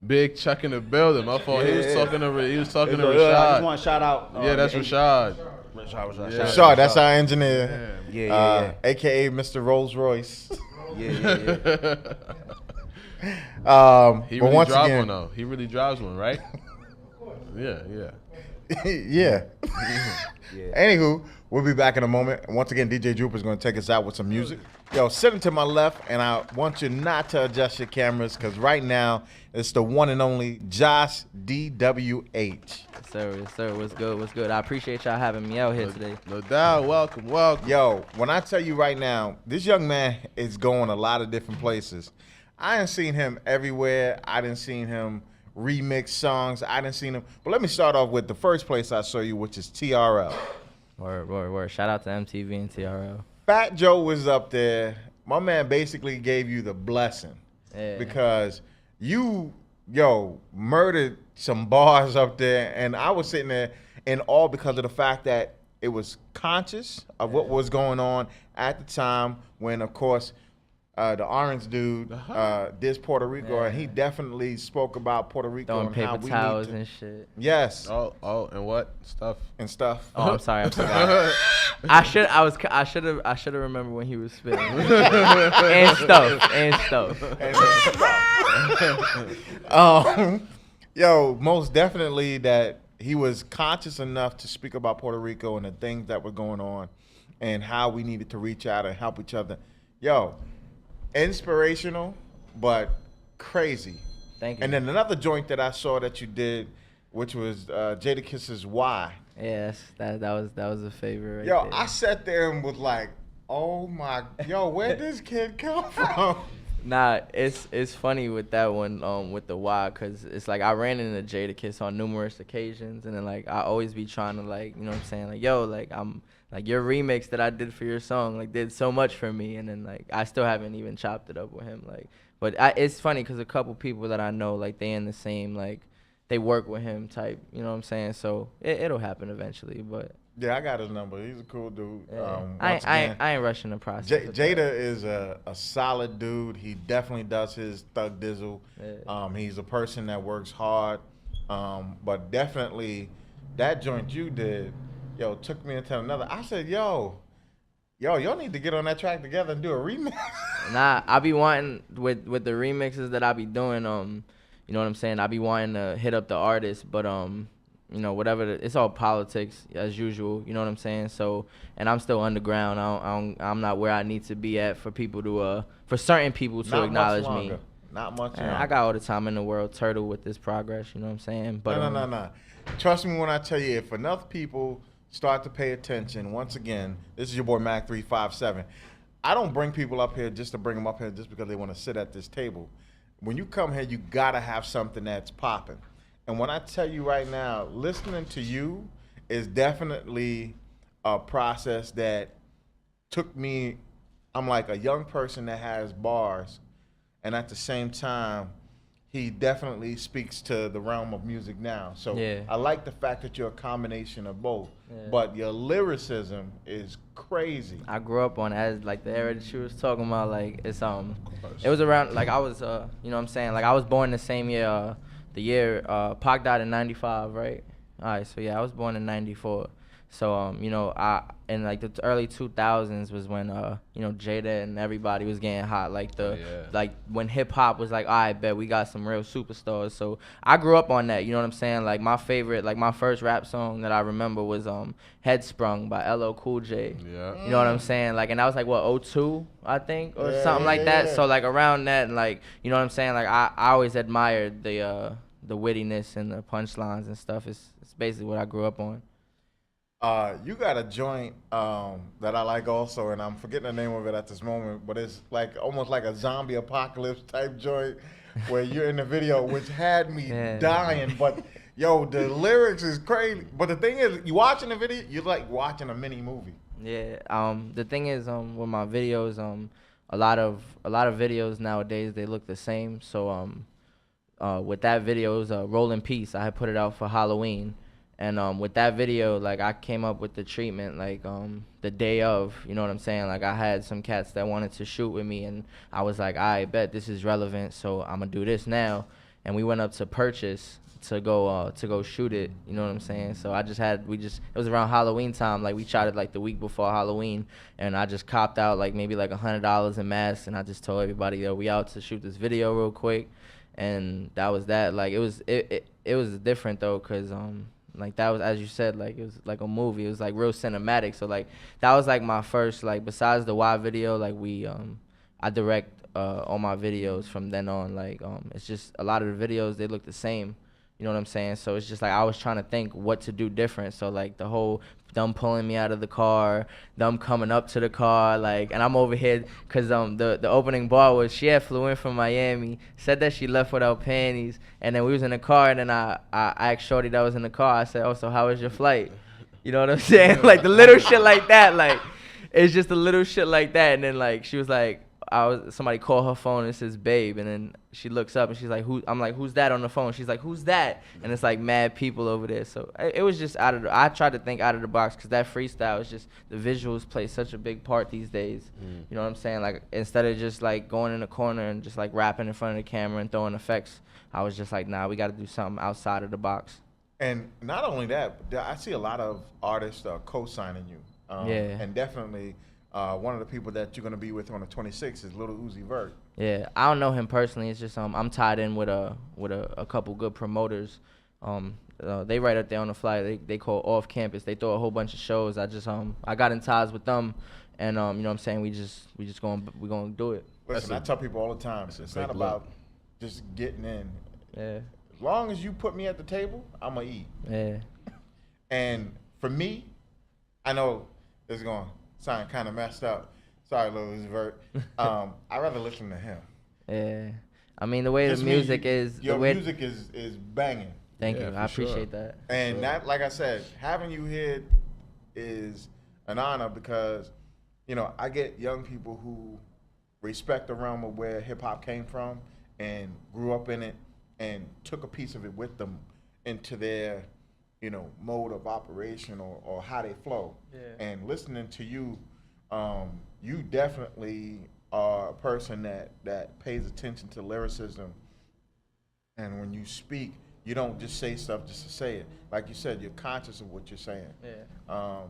Big Chuck in the building. My fault. He was talking to. He was talking to I Rashad. just want to shout out. Yeah, that's Rashad. Rashad, that's our engineer. Yeah. AKA Mr. Rolls Royce. Yeah. He but really once drives again, one though. He really drives one, right? Yeah. yeah. Anywho, we'll be back in a moment. And once again, DJ Droop is going to take us out with some music. Yo, sitting to my left, and I want you not to adjust your cameras because right now it's the one and only Josh DWH. Yes, sir. What's good? I appreciate y'all having me out here today. No doubt. Welcome. Yo, when I tell you right now, this young man is going a lot of different places. I done seen him everywhere. I done seen him remix songs. I done seen him. But let me start off with the first place I saw you, which is TRL. Word. Shout out to MTV and TRL. Fat Joe was up there. My man basically gave you the blessing Yeah. because you, murdered some bars up there, and I was sitting there in awe because of the fact that it was conscious of what was going on at the time when, of course, the orange dude did Puerto Rico, and he definitely spoke about Puerto Rico Throwing and how paper we towels need to, and shit. yes, Oh, and what stuff? and stuff. Oh, I'm sorry. I forgot. I should have remembered when he was spitting. and stuff. Most definitely that he was conscious enough to speak about Puerto Rico and the things that were going on and how we needed to reach out and help each other. Inspirational, but crazy. Thank you. And then another joint that I saw that you did, which was Jadakiss's Why. Yes, that was a favorite right there. I sat there and was like, oh my, where'd this kid come from? Nah, it's funny with that one, with the why, cause it's like I ran into Jadakiss on numerous occasions, and then like I always be trying to like, you know what I'm saying, like I'm like your remix that I did for your song like did so much for me, and then like I still haven't even chopped it up with him, like, but it's funny cause a couple people that I know like they in the same like they work with him type, you know what I'm saying, so it'll happen eventually, but. Yeah, I got his number. He's a cool dude. Yeah. Once again, I ain't rushing the process. with Jada that. is a solid dude. He definitely does his thug dizzle. Yeah. He's a person that works hard. But definitely that joint you did, took me into another. I said, y'all need to get on that track together and do a remix. Nah, I be wanting with the remixes that I be doing. You know what I'm saying? I be wanting to hit up the artist, but whatever. It's all politics as usual. You know what I'm saying? So, and I'm still underground. I'm not where I need to be at for people to for certain people to acknowledge me. Not much And longer. I got all the time in the world, Turtle, with this progress. You know what I'm saying? But No. Trust me when I tell you, if enough people start to pay attention, once again, this is your boy Mac 357. I don't bring people up here just to bring them up here just because they want to sit at this table. When you come here, you gotta have something that's popping. And when I tell you right now, listening to you is definitely a process that took me. I'm like a young person that has bars, and at the same time, he definitely speaks to the realm of music now. So Yeah. I like the fact that you're a combination of both. Yeah. But your lyricism is crazy. I grew up on as like the era that she was talking about. Like it's it was around like I was you know what I'm saying, like I was born the same year. The year Pac died in '95, right? All right, so yeah, I was born in '94. So I in like the early 2000s was when Jada and everybody was getting hot, like like when hip hop was like, all right, bet we got some real superstars. So I grew up on that, you know what I'm saying? Like my favorite, like my first rap song that I remember was Headsprung by LL Cool J. Yeah. You know what I'm saying? Like, and that was like what, 02, I think, or something like yeah. that. So like around that, and like, you know what I'm saying? Like I always admired the wittiness and the punchlines and stuff. It's basically what I grew up on. You got a joint that I like also, and I'm forgetting the name of it at this moment, but it's like almost like a zombie apocalypse type joint where you're in the video, which had me Yeah. dying. But yo, the lyrics is crazy. But the thing is, you watching the video, you're like watching a mini movie. Yeah. The thing is, with my videos, a lot of videos nowadays they look the same. So with that video, it was a Rolling Peace. I had put it out for Halloween, and with that video, like I came up with the treatment like the day of. You know what I'm saying? Like I had some cats that wanted to shoot with me, and I was like, I bet this is relevant, so I'm gonna do this now. And we went up to Purchase to go shoot it. You know what I'm saying? So it was around Halloween time. Like we shot it like the week before Halloween, and I just copped out like maybe like $100 in masks, and I just told everybody, yo, we out to shoot this video real quick, and that was that. Like it was different though, cause like that was, as you said, like it was like a movie. It was like real cinematic. So like that was like my first, like besides the Y video, like I direct all my videos from then on. Like it's just a lot of the videos, they look the same. You know what I'm saying? So it's just like I was trying to think what to do different. So like the whole them pulling me out of the car, them coming up to the car, like, and I'm over here because the opening bar was she had flew in from Miami, said that she left without panties, and then we was in the car, and then I asked Shorty that was in the car, I said, oh, so how was your flight? You know what I'm saying? Like the little shit like that, like it's just a little shit like that. And then like she was like, somebody called her phone and it says babe, and then she looks up and she's like, who? I'm like, who's that on the phone? She's like, who's that? And it's like mad people over there. So it was just I tried to think out of the box, because that freestyle is just, the visuals play such a big part these days. You know what I'm saying? Like instead of just like going in the corner and just like rapping in front of the camera and throwing effects, I was just like, nah, we got to do something outside of the box. And not only that, but I see a lot of artists co-signing you. Yeah. And definitely one of the people that you're going to be with on the 26th is Lil Uzi Vert. Yeah, I don't know him personally. It's just I'm tied in with a couple good promoters. They right up there on the fly. They call Off Campus. They throw a whole bunch of shows. I got in ties with them, and you know what I'm saying, we gonna do it. Listen, I tell people all the time, it's not about just getting in. Yeah. As long as you put me at the table, I'm gonna eat. Yeah. And for me, I know it's gonna sound kind of messed up. Sorry, Lil Uzi Vert. I'd rather listen to him. Yeah. I mean, the way Just the means music is. Your music is banging. Thank Yeah, you. for I appreciate sure. that. And that, like I said, having you here is an honor, because, you know, I get young people who respect the realm of where hip hop came from and grew up in it and took a piece of it with them into their, you know, mode of operation or how they flow. Yeah. And listening to you, you definitely are a person that pays attention to lyricism. And when you speak, you don't just say stuff just to say it. Like you said, you're conscious of what you're saying. Yeah.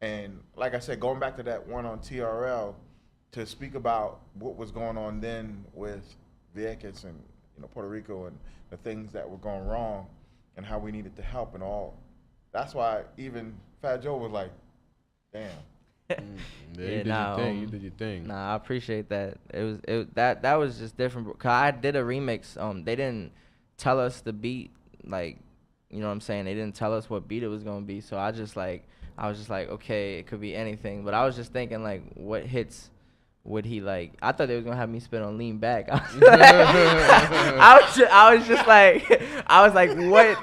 And like I said, going back to that one on TRL, to speak about what was going on then with Vieques and, you know, Puerto Rico and the things that were going wrong and how we needed to help and all. That's why even Fat Joe was like, damn. Yeah, you did your thing. You did your thing. Nah, I appreciate that. That was just different. Cause I did a remix. They didn't tell us the beat, like, you know what I'm saying? They didn't tell us what beat it was gonna be. So I was just like, okay, it could be anything. But I was just thinking, like, what hits would he like? I thought they was gonna have me spit on Lean Back. I was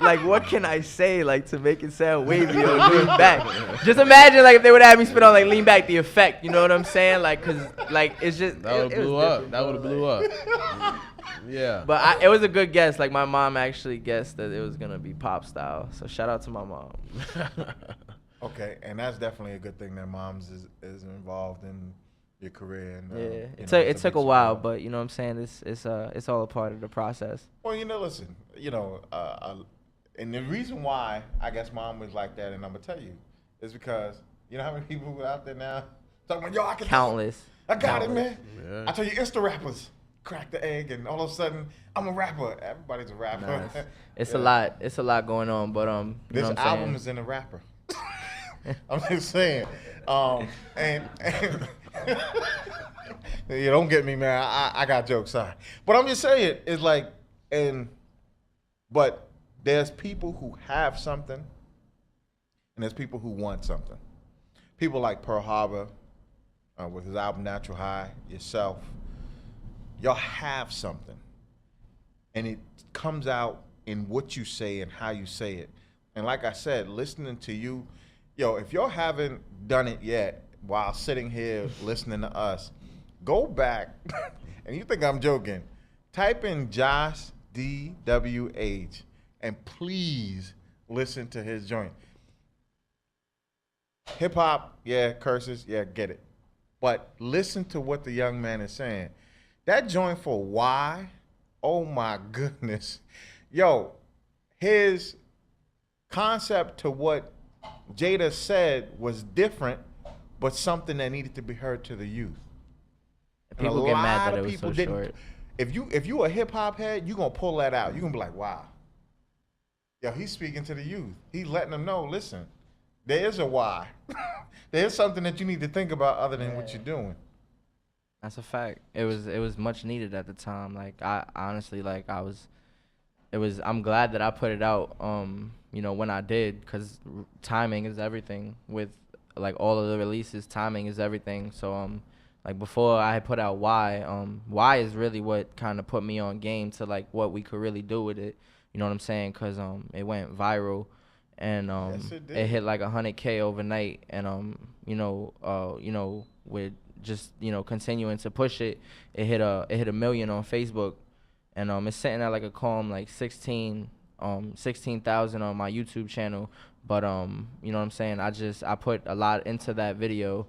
like, what can I say like to make it sound wavy on Lean Back? Just imagine like if they would have me spit on like Lean Back, the effect. You know what I'm saying? Like, cause like it's just That would have blew up. That would have blew up. Yeah. But it was a good guess. Like my mom actually guessed that it was gonna be pop style. So shout out to my mom. Okay, and that's definitely a good thing that moms is involved in your career. And, Yeah, it took a while, but you know what I'm saying. It's all a part of the process. Well, you know, listen, you know, and the reason why I guess mom was like that, and I'm gonna tell you, is because you know how many people who are out there now talking about, yo, I can Countless. I got it, man. Yeah. I tell you, Insta rappers crack the egg, and all of a sudden I'm a rapper. Everybody's a rapper. Nah, it's Yeah. a lot. It's a lot going on, but you This know what I'm album saying? is in a rapper. I'm just saying. And you don't get me, man. I got jokes, sorry. But I'm just saying, it's like, but there's people who have something, and there's people who want something. People like Pearl Harbor, with his album Natural High, yourself, y'all have something. And it comes out in what you say and how you say it. And like I said, listening to you, yo, if y'all haven't done it yet while sitting here listening to us, go back, and you think I'm joking, type in Josh DWH and please listen to his joint. Hip hop, yeah, curses, yeah, get it. But listen to what the young man is saying. That joint for why, oh my goodness. Yo, his concept to what Jada said was different, but something that needed to be heard to the youth. And People get mad that it was so short. If you a hip hop head, you gonna pull that out. You gonna be like, wow. Yo, he's speaking to the youth. He's letting them know, listen, there is a why. There's something that you need to think about other than what you're doing. That's a fact. It was much needed at the time. Like I honestly, like I'm glad that I put it out. When I did, because timing is everything. With like all of the releases, timing is everything. So like before I had put out Why is really what kind of put me on game to like what we could really do with it. You know what I'm saying? Cause it went viral, and Yes, it hit like 100K overnight, and with just continuing to push it, it hit a million on Facebook, and it's sitting at like a calm like 16,000 on my YouTube channel. But you know what I'm saying, I put a lot into that video,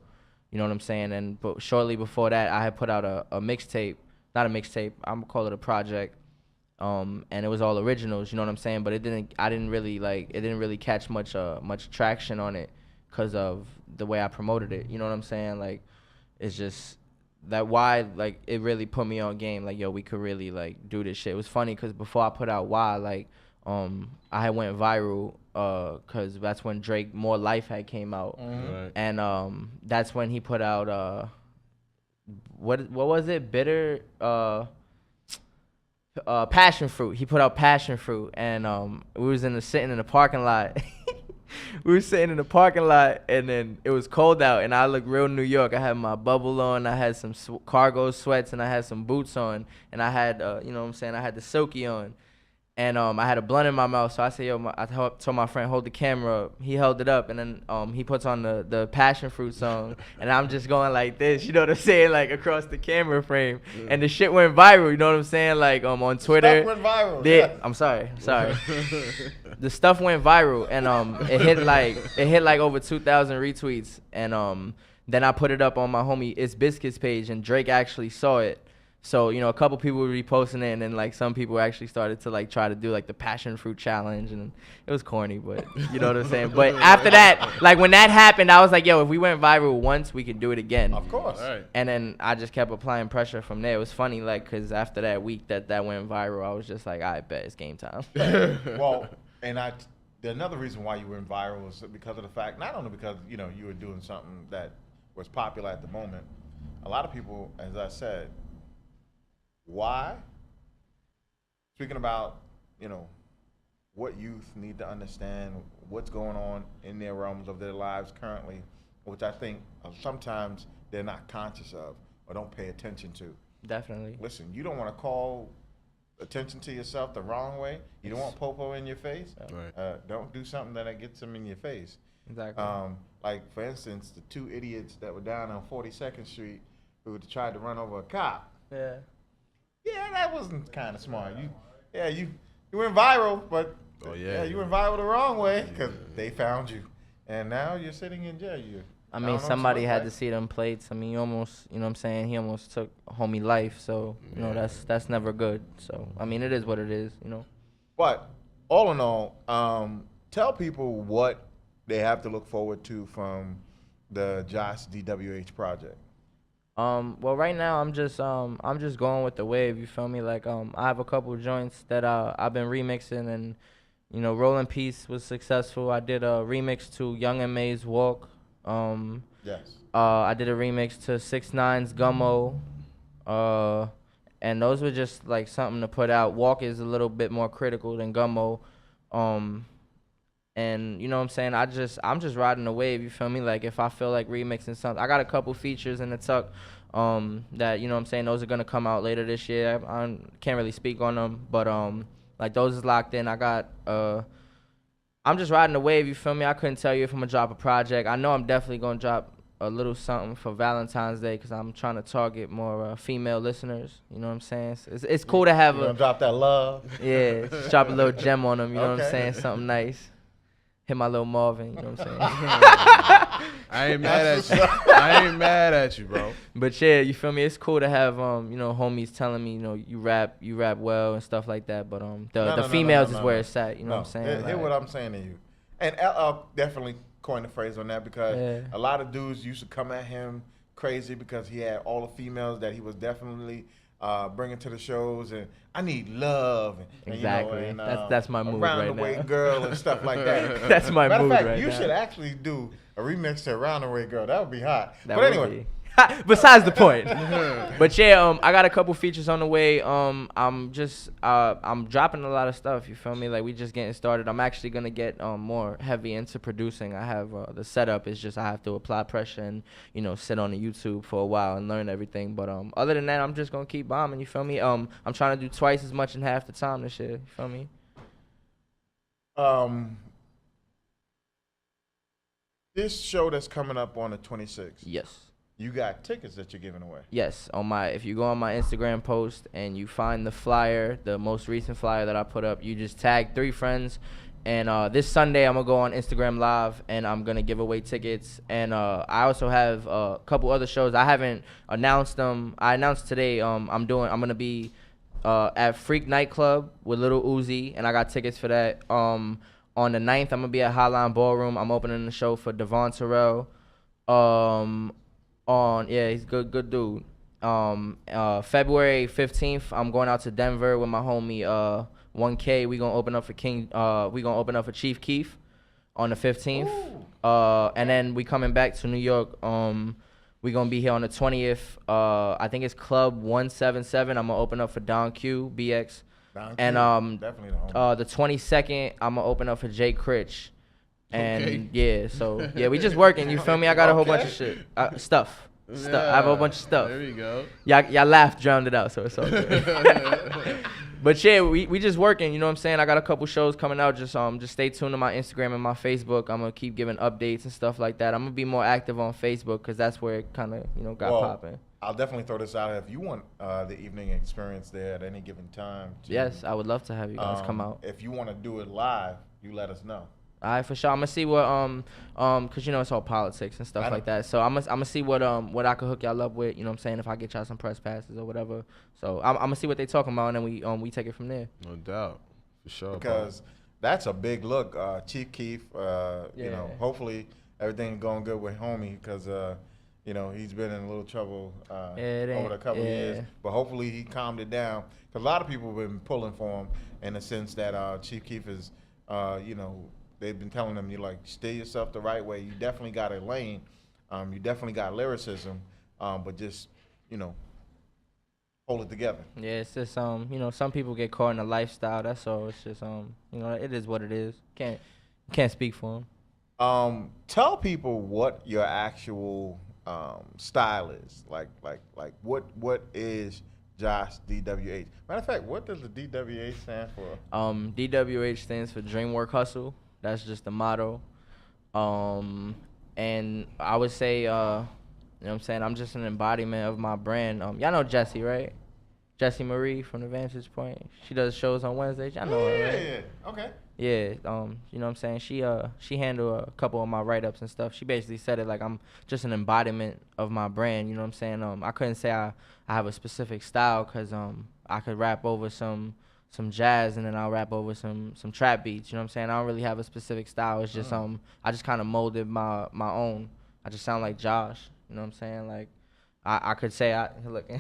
you know what I'm saying, but shortly before that I had put out a mixtape, not a mixtape, I'm gonna call it a project, and it was all originals, you know what I'm saying, but it didn't really catch much traction on it because of the way I promoted it, you know what I'm saying. Like it's just that why, like, it really put me on game, like, yo, we could really like do this shit. It was funny because before I put out Why, like I had went viral because that's when Drake More Life had came out, Right. and that's when he put out what was it, Bitter, Passion Fruit. He put out Passion Fruit, and we was sitting in the parking lot. We were sitting in the parking lot, and then it was cold out, and I looked real New York. I had my bubble on, I had some cargo sweats, and I had some boots on, and I had, you know what I'm saying, I had the silky on. And I had a blunt in my mouth, so I said, yo, I told my friend, hold the camera up. He held it up, and then he puts on the Passion Fruit song, and I'm just going like this, you know what I'm saying, like across the camera frame. Yeah. And the shit went viral, you know what I'm saying, like on Twitter. Stuff went viral. Yeah. I'm sorry. The stuff went viral, and it hit like over 2,000 retweets, and then I put it up on my homie It's Biscuits page, and Drake actually saw it. So, a couple people were reposting it, and then, like, some people actually started to, like, try to do, like, the Passion Fruit Challenge, and it was corny, but you know what I'm saying? But after that, like, when that happened, I was like, yo, if we went viral once, we could do it again. Of course. Right. And then I just kept applying pressure from there. It was funny, like, because after that week that went viral, I was just like, I bet it's game time. Well, and another reason why you went viral is because of the fact, not only because, you were doing something that was popular at the moment. A lot of people, as I said, why? Speaking about, what youth need to understand, what's going on in their realms of their lives currently, which I think sometimes they're not conscious of or don't pay attention to. Definitely. Listen, you don't want to call attention to yourself the wrong way. You don't want popo in your face. Right. Don't do something that gets them in your face. Exactly. Like, for instance, the two idiots that were down on 42nd Street who tried to run over a cop. Yeah. Yeah, that wasn't kind of smart. You went viral, but you went viral the wrong way because they found you, and now you're sitting in jail. I mean, somebody had to see them plates. I mean, you almost, you know what I'm saying, he almost took homie life, so that's never good. So I mean, it is what it is, But all in all, tell people what they have to look forward to from the Josh DWH project. Well, right now I'm just going with the wave. You feel me? Like I have a couple joints that I've been remixing, and Rolling Peace was successful. I did a remix to Young M.A.'s Walk. Yes. I did a remix to 6ix9ine's Gummo. And those were just like something to put out. Walk is a little bit more critical than Gummo. And you know what I'm saying, I'm just riding the wave, you feel me? Like if I feel like remixing something, I got a couple features in the tuck that, you know what I'm saying, those are gonna come out later this year. I can't really speak on them, but like those is locked in. I got I'm just riding the wave, you feel me? I couldn't tell you if I'm gonna drop a project. I know I'm definitely gonna drop a little something for Valentine's Day because I'm trying to target more female listeners. You know what I'm saying? So it's cool to have You gonna drop that love? yeah, just drop a little gem on them. You know what I'm Okay. saying? Something nice. Hit my little Marvin. You know what I'm saying? I ain't mad at you. I ain't mad at you, bro. But yeah, you feel me? It's cool to have you know, homies telling me, you know, you rap well and stuff like that. But the females is where it's at. You know what I'm saying? Hear Like, what I'm saying to you. And definitely coined the phrase on that because a lot of dudes used to come at him crazy because he had all the females that he was definitely bringing to the shows, and I need love. And, Exactly. You know, That's my mood around right the way now. girl and stuff like that. That's my Matter mood of fact, right you now. should actually do a remix to Around the Way Girl. That would be hot. That But would anyway, be. Besides the point. But yeah, I got a couple features on the way. I'm dropping a lot of stuff, you feel me? Like we just getting started. I'm actually gonna get more heavy into producing. I have the setup is just I have to apply pressure and, you know, sit on the YouTube for a while and learn everything. But other than that, I'm just gonna keep bombing, you feel me? I'm trying to do twice as much in half the time this year, you feel me? this show that's coming up on the 26th, Yes. you got tickets that you're giving away. Yes, if you go on my Instagram post and you find the flyer, the most recent flyer that I put up, you just tag 3 friends. And this Sunday I'm gonna go on Instagram Live and I'm gonna give away tickets. And I also have a couple other shows. I haven't announced them. I announced today. I'm gonna be at Freak Nightclub with Lil Uzi, and I got tickets for that. On the 9th, I'm gonna be at Highline Ballroom. I'm opening the show for Devon Terrell. He's good dude. February 15th, I'm going out to Denver with my homie 1K. We gonna open up for Chief Keef on the 15th. And then we coming back to New York. We gonna be here on the 20th. I think it's Club 177. I'm gonna open up for Don Q, BX. And definitely the 22nd, I'm gonna open up for Jay Critch. And Okay. yeah, so yeah, we just working. You feel me? I got a whole bunch of shit, stuff. I have a whole bunch of stuff. There we go. Y'all laughed, drowned it out, so it's all good. But yeah, we just working. You know what I'm saying? I got a couple shows coming out. Just stay tuned to my Instagram and my Facebook. I'm gonna keep giving updates and stuff like that. I'm gonna be more active on Facebook because that's where it kind of got popping. I'll definitely throw this out. If you want the evening experience there at any given time. Yes, I would love to have you guys come out. If you want to do it live, you let us know. All right, for sure. I'm gonna see what cause you know it's all politics and stuff like that. So I'm gonna see what I could hook y'all up with. You know what I'm saying? If I get y'all some press passes or whatever. So I'm gonna see what they talking about, and then we take it from there. No doubt, for sure. Because that's a big look, Chief Keef. You know, hopefully everything going good with homie, because you know he's been in a little trouble over the couple of years. But hopefully he calmed it down. Because a lot of people have been pulling for him in the sense that Chief Keef is, you know. They've been telling them, you like, steer yourself the right way. You definitely got a lane. You definitely got lyricism, but just, you know, hold it together. Yeah, it's just you know, some people get caught in a lifestyle. That's all. It's just you know, it is what it is. Can't speak for them. Tell people what your actual style is. Like what is Josh DWH? Matter of fact, what does the DWH stand for? DWH stands for Dream Work Hustle. That's just the motto. And I would say, you know what I'm saying, I'm just an embodiment of my brand. Y'all know Jessie, right? Jessie Marie from the Vantage Point. She does shows on Wednesdays. Y'all know her, right? Yeah. Okay. Yeah, you know what I'm saying? She handled a couple of my write-ups and stuff. She basically said it like I'm just an embodiment of my brand, you know what I'm saying? I couldn't say I have a specific style because I could rap over some jazz and then I'll rap over some trap beats, you know what I'm saying? I don't really have a specific style. It's just I just kind of molded my own. I just sound like Josh, you know what I'm saying? Like I could say look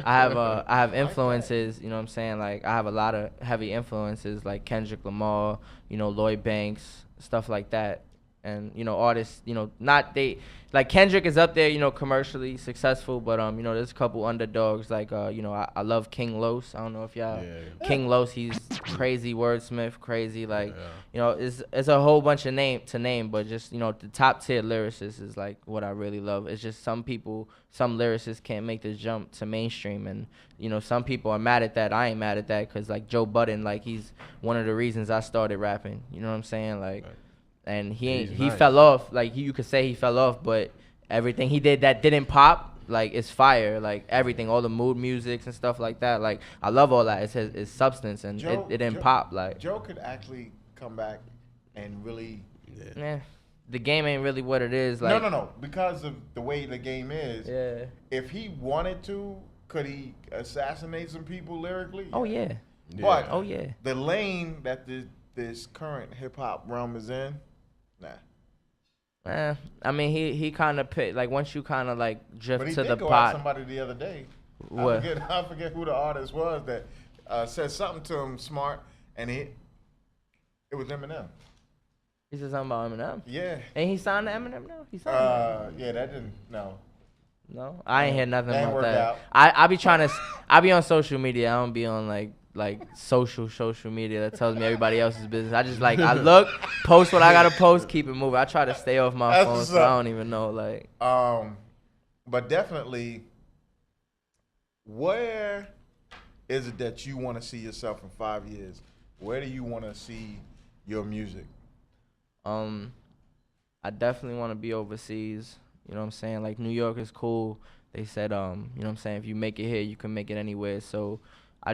I have influences, you know what I'm saying? Like I have a lot of heavy influences like Kendrick Lamar, you know, Lloyd Banks, stuff like that. and artists, not they like Kendrick is up there, commercially successful, but there's a couple underdogs like I love King Los. I don't know if y'all King Los, he's crazy wordsmith, crazy like it's a whole bunch of name, but just the top tier lyricists is like what I really love. It's just some lyricists can't make the jump to mainstream, and some people are mad at that. I ain't mad at that, because like Joe Budden, like he's one of the reasons I started rapping. You know what I'm saying? Like, and he nice. fell off. Like you could say he fell off, but everything he did that didn't pop, like it's fire. Like everything, all the mood musics and stuff like that. Like I love all that. It's substance, and it didn't pop. Like Joe could actually come back and really. Yeah. The game ain't really what it is. Like No. Because of the way the game is. Yeah. If he wanted to, could he assassinate some people lyrically? Oh yeah. But oh yeah. the lane that this current hip hop realm is in, nah. I mean, he kind of like once you kind of like drift But he to did the go pot. at somebody the other day. What? I forget who the artist was that said something to him smart, and it was Eminem. He said something about Eminem. Yeah. And he signed to Eminem now. He signed. Yeah, that didn't. No. No, I ain't hear nothing That ain't about worked that. out. I be trying to. I be on social media. I don't be on like social media that tells me everybody else's business. I just I look, post what I gotta post, keep it moving. I try to stay off my That's phone, what's so I up. don't even know like. But definitely, where is it that you want to see yourself in 5 years? Where do you want to see your music? I definitely want to be overseas. You know what I'm saying? Like New York is cool. They said, you know what I'm saying? If you make it here, you can make it anywhere. So I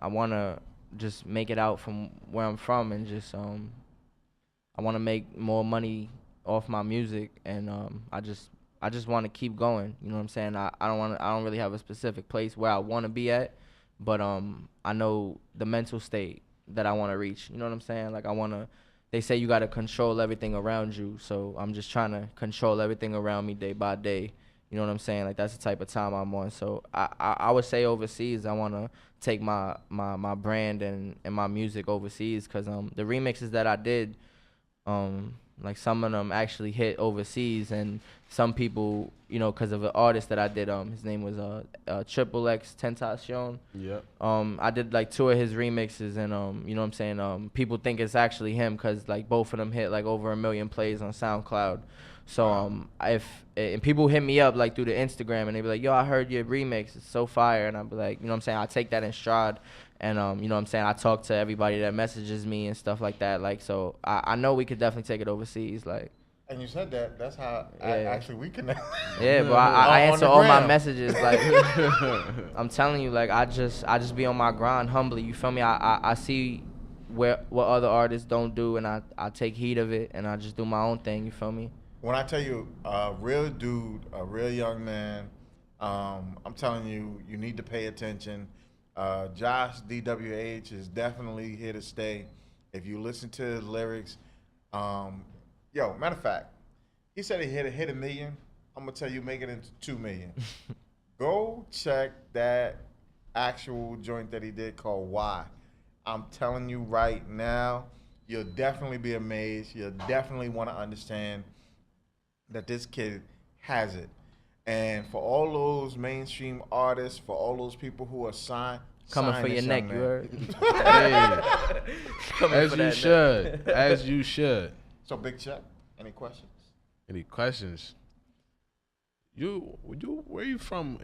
want to just make it out from where I'm from, and just I want to make more money off my music, and I just want to keep going. You know what I'm saying? I don't really have a specific place where I want to be at, but I know the mental state that I want to reach. You know what I'm saying? Like they say you got to control everything around you, so I'm just trying to control everything around me day by day. You know what I'm saying? Like that's the type of time I'm on. So I would say overseas, I want to take my brand and my music overseas, because the remixes that I did, like some of them actually hit overseas, and some people, because of an artist that I did, his name was XXX Tentacion. Yep. I did like 2 of his remixes, and you know what I'm saying, people think it's actually him, because like both of them hit like over 1 million plays on SoundCloud. So and people hit me up like through the Instagram, and they be like, yo, I heard your remix, it's so fire, and I'd be like, you know what I'm saying, I take that in stride, and you know what I'm saying, I talk to everybody that messages me and stuff like that. Like, so I know we could definitely take it overseas. Like, And you said that. That's how actually we connect. yeah, but I answer all my gram. messages. Like, I'm telling you, like I just be on my grind humbly. You feel me? I see what other artists don't do, and I take heed of it, and I just do my own thing. You feel me? When I tell you a real dude, a real young man, I'm telling you, you need to pay attention. Josh DWH is definitely here to stay. If you listen to his lyrics, matter of fact, he said he hit 1 million. I'm gonna tell you, make it into 2 million. Go check that actual joint that he did called Why. I'm telling you right now, you'll definitely be amazed. You'll definitely want to understand that this kid has it. And for all those mainstream artists, for all those people who are signed, Coming sign for your this neck, young you man. heard? Hey, as you should. So Big Chuck, any questions? Any questions? Where you from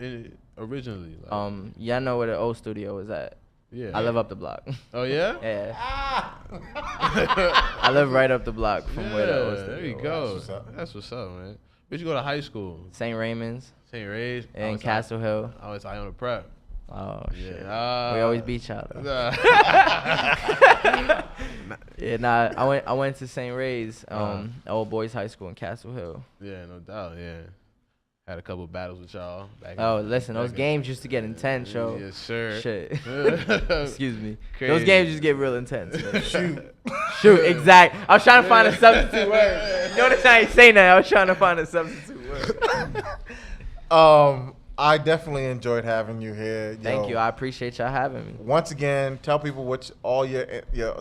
originally? Like, Y'all know where the old studio is at. yeah. I live up the block. Oh yeah. Yeah. I live right up the block from where the old studio there you was. go. what's up. That's what's up, man. Where'd you go to high school? St. Raymond's St. Ray's. and Castle Hill. I was on the prep. Oh shit. Yeah. We always beat each other. Nah. Yeah, nah. I went to St. Ray's, old boys high school in Castle Hill. Yeah, no doubt. Yeah. Had a couple battles with y'all. Back Oh, in, listen, those back in- games used to get intense, yo. Yes, sir. Shit. Excuse me. Crazy. Those games just get real intense. Man. Shoot, exact. I was trying to find a substitute word. Notice I ain't saying that. I was trying to find a substitute word. I definitely enjoyed having you here. Thank you. I appreciate y'all having me. Once again, tell people what all your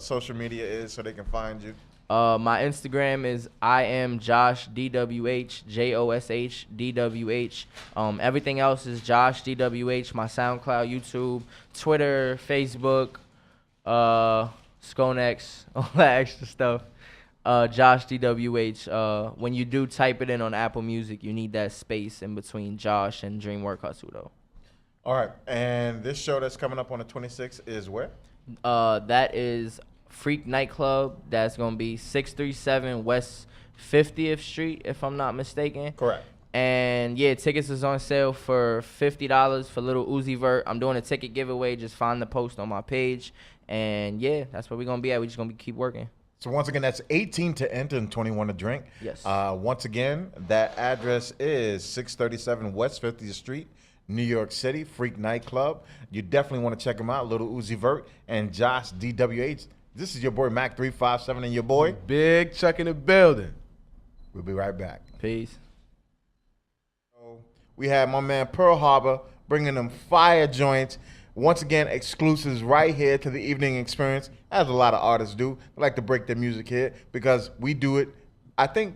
social media is so they can find you. My Instagram is I am Josh DWH JOSH DWH. Everything else is Josh DWH. My SoundCloud, YouTube, Twitter, Facebook, Skonex, all that extra stuff. Josh DWH. When you do type it in on Apple Music, you need that space in between Josh and Dreamwork Hustle though. All right, and this show that's coming up on the 26th is where? That is Freak Nightclub. That's gonna be 637 West 50th Street, if I'm not mistaken. Correct. And yeah, tickets is on sale for $50 for Little Uzi Vert. I'm doing a ticket giveaway. Just find the post on my page. And yeah, that's where we're gonna be at. We're just gonna keep working. So once again, that's 18 to enter and 21 to drink. Yes. Once again, that address is 637 West 50th Street, New York City, Freak Nightclub. You definitely want to check them out, Little Uzi Vert and Josh DWH. This is your boy Mac 357 and your boy Big Chuck in the building. We'll be right back. Peace. We have my man Pearl Harbor bringing them fire joints. Once again, exclusives right here to the evening experience, as a lot of artists do. They like to break their music here because we do it, I think,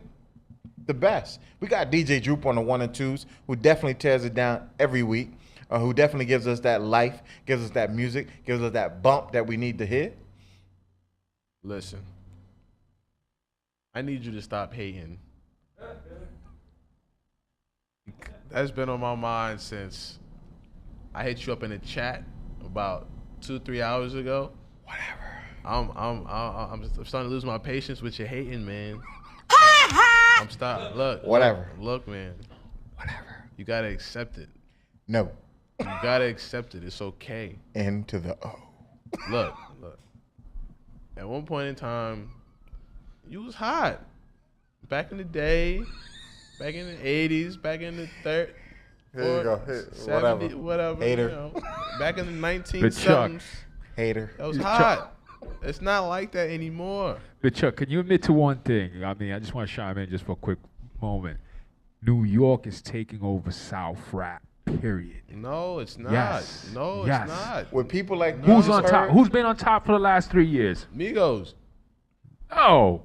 the best. We got DJ Droop on the 1 and 2s, who definitely tears it down every week, who definitely gives us that life, gives us that music, gives us that bump that we need to hear. Listen, I need you to stop hating. That's been on my mind since I hit you up in the chat about 2-3 hours ago. Whatever. I'm starting to lose my patience with your hating, man. I'm starting. Whatever. Look, man. Whatever. You gotta accept it. No. You gotta accept it. It's okay. N to the O. Look. At one point in time, you was hot. Back in the day, back in the 80s, back in the Here you go. 70s, whatever. Hater. You know, back in the But Chuck. 1970s, Hater. that was hot. It's not like that anymore. But Chuck, can you admit to one thing? I mean, I just want to chime in just for a quick moment. New York is taking over South rap. Period. No, it's not. Yes. No, Yes. it's not. With people like Who's you, on sir, top? Who's been on top for the last 3 years? Migos, Oh,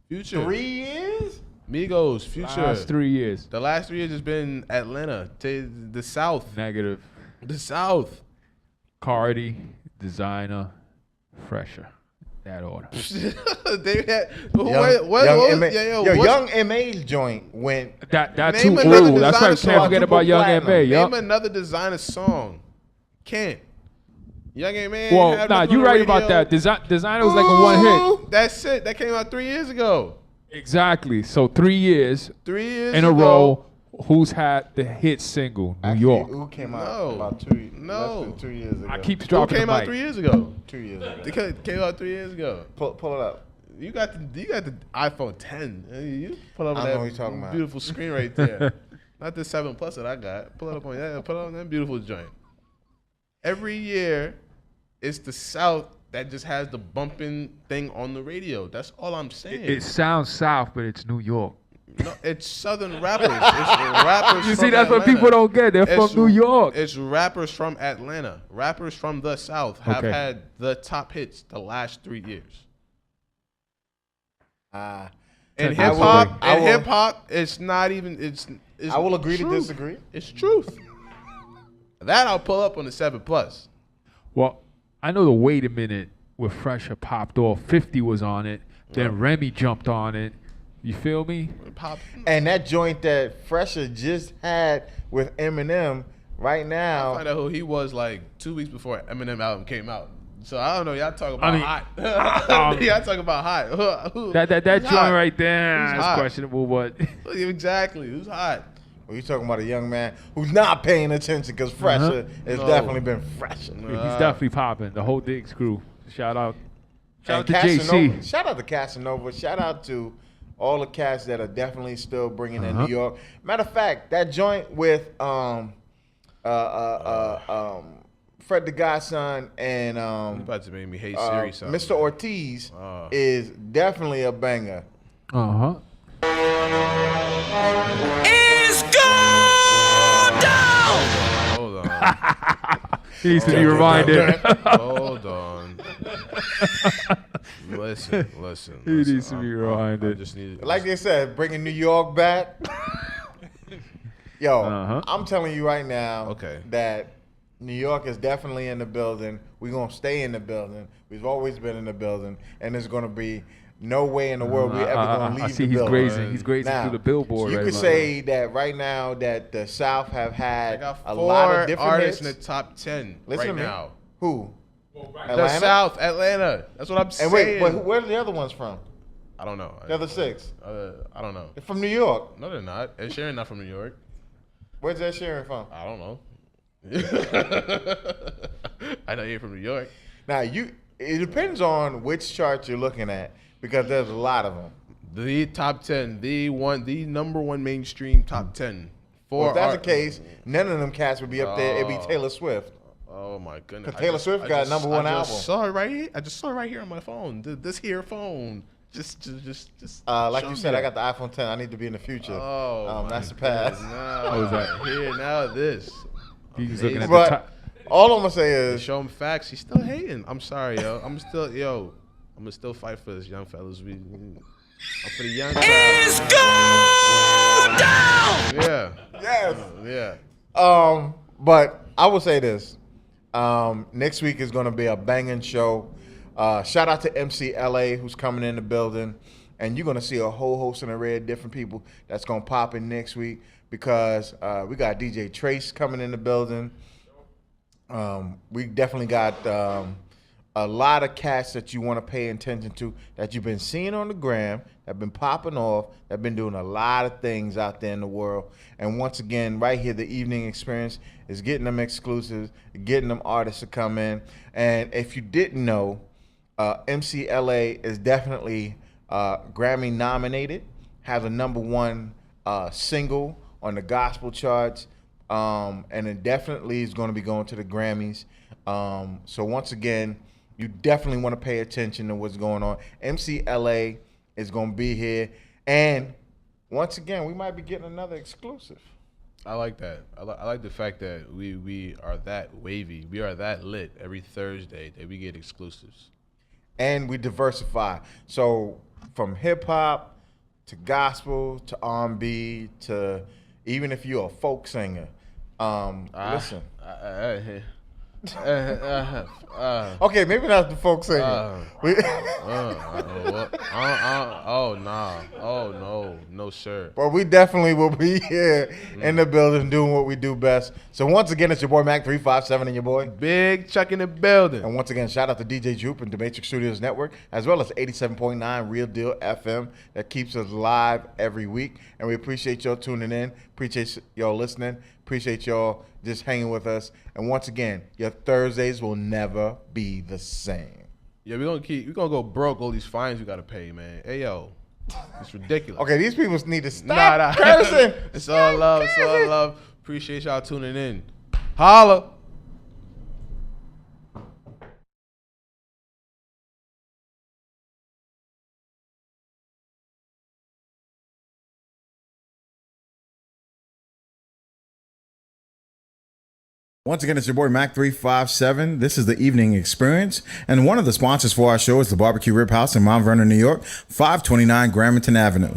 Future. 3 years? Migos, Future. last 3 years. The last 3 years has been Atlanta, to the South. Negative. The South. Cardi, Designer, Fresher. That order. They had Young M.A.'s joint went. That Name too. another Ooh, that's right. designer Can't song. forget about Young Platinum. M.A. Name Yup. another designer song. Can't. Young M.A. Well, had nah, nothing you on the right about radio. that. Designer was like a one hit. That's it. That came out 3 years ago. Exactly. So 3 years 3 years in a ago. row. Who's had the hit single? New York. Who came out No. about 2 No. less than 2 years ago. I keep Who dropping came the out mic. 3 years ago? 2 years ago. They came out 3 years ago. Pull it up. You got the iPhone 10. You pull up I on know that what you're talking about. beautiful screen right there. Not the 7 Plus that I got. Pull it up on Pull it on that beautiful joint. Every year, it's the South that just has the bumping thing on the radio. That's all I'm saying. It sounds South, but it's New York. No, it's Southern rappers. It's rappers. You from see, that's what Atlanta. people don't get. They're It's- from New York. It's rappers from Atlanta. Rappers from the South have Okay. had the top hits the last 3 years. In I hip will- hop, I will- it's not even. It's I will agree to truth. disagree. It's truth. That I'll pull up on the 7 Plus. Well, I know the Wait a Minute with Fresher popped off. 50 was on it. Then Remy jumped on it. You feel me? Pop. And that joint that Fresher just had with Eminem right I now. found out who he was like 2 weeks before Eminem album came out. So I don't know. Y'all talk about I mean, hot. Y'all talk about hot. That who's joint hot? right there Who's is hot? questionable, but Exactly. Who's hot? Well, you're talking about a young man who's not paying attention because Fresher has No. definitely been Fresher. he's definitely popping. The whole Diggs crew. Shout out. Shout out to Casanova, JC. Shout out to Casanova. Shout out to all the cats that are definitely still bringing in New York. Matter of fact, that joint with Fred the Godson and You about to make me hate Siri something. Mr. Ortiz is definitely a banger. Uh-huh. Hold on. He needs to be reminded. Hold on. Listen. Listen. He needs to be reminded. I just need. Like they said, bringing New York back. Yo, Uh-huh. I'm telling you right now Okay. that New York is definitely in the building. We're going to stay in the building. We've always been in the building. And there's going to be no way in the world we're ever going to leave I see the he's building. grazing. He's grazing Now, through the billboard. you right could now. say that right now that the South have I had got a 4 lot of different artists hits. in the top 10 Listen right to me. now. Who? The Atlanta? South, Atlanta. That's what I'm And saying. wait, where are the other ones from? I don't know. The other 6? I don't know. They're from New York. No, they're not. Ed Sheeran not from New York. Where's Ed Sheeran from? I don't know. I know you're from New York. Now, it depends on which chart you're looking at because there's a lot of them. The top 10, the number one mainstream top 10. Well, if that's the case, none of them cats would be up there. It'd be Taylor Swift. Oh my goodness! 'Cause Taylor Swift got number one album. Saw it right here. I just saw it right here on my phone. This here phone. Just. Like show you me said, I that. got the iPhone 10. I need to be in the future. Oh, that's the past. How was that? Here now this. He was looking at the But top. all I'm gonna say To is, show him facts. He's still hating. I'm sorry, yo. I'm gonna still fight for this young fellas. I'm for the young fellas. It's go down. Yeah. yes. Yeah. But I will say this. Next week is going to be a banging show. Shout out to MC LA who's coming in the building. And you're going to see a whole host and array of different people that's going to pop in next week because we got DJ Trace coming in the building. We definitely got a lot of cats that you want to pay attention to that you've been seeing on the gram, that have been popping off, that have been doing a lot of things out there in the world. And once again, right here, the evening experience is getting them exclusives, getting them artists to come in. And if you didn't know, MCLA is definitely Grammy nominated, has a #1 single on the gospel charts, and it definitely is going to be going to the Grammys. So once again, you definitely want to pay attention to what's going on. MCLA is going to be here. And once again, we might be getting another exclusive. I like that. I like the fact that we are that wavy. We are that lit every Thursday that we get exclusives. And we diversify. So from hip hop to gospel to R&B to even if you're a folk singer, listen. Okay, maybe not the folk singing. No, sir. But we definitely will be here in the building doing what we do best. So once again, it's your boy Mac 357 and your boy Big Chuck in the building. And once again, shout out to DJ Jupe and the Matrix Studios Network, as well as 87.9 Real Deal FM that keeps us live every week. And we appreciate y'all tuning in. Appreciate y'all listening. Appreciate y'all just hanging with us. And once again, your Thursdays will never be the same. Yeah, we're gonna go broke all these fines we gotta pay, man. Hey yo. It's ridiculous. Okay, these people need to stop Nah. cursing. It's all love. It's all love. Appreciate y'all tuning in. Holla. Once again, it's your boy Mac 357. This is the evening experience. And one of the sponsors for our show is the Barbecue Rib House in Mount Vernon, New York, 529 Gramerton Avenue.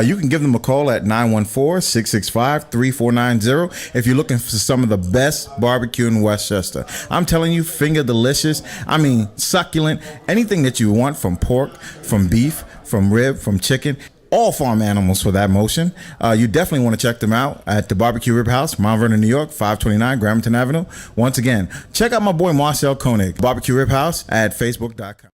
You can give them a call at 914-665-3490 if you're looking for some of the best barbecue in Westchester. I'm telling you, finger delicious. I mean, succulent. Anything that you want from pork, from beef, from rib, from chicken. All farm animals for that motion. You definitely want to check them out at the Barbecue Rib House, Mount Vernon, New York, 529 Gramerton Avenue. Once again, check out my boy Marcel Koenig, Barbecue Rib House at Facebook.com.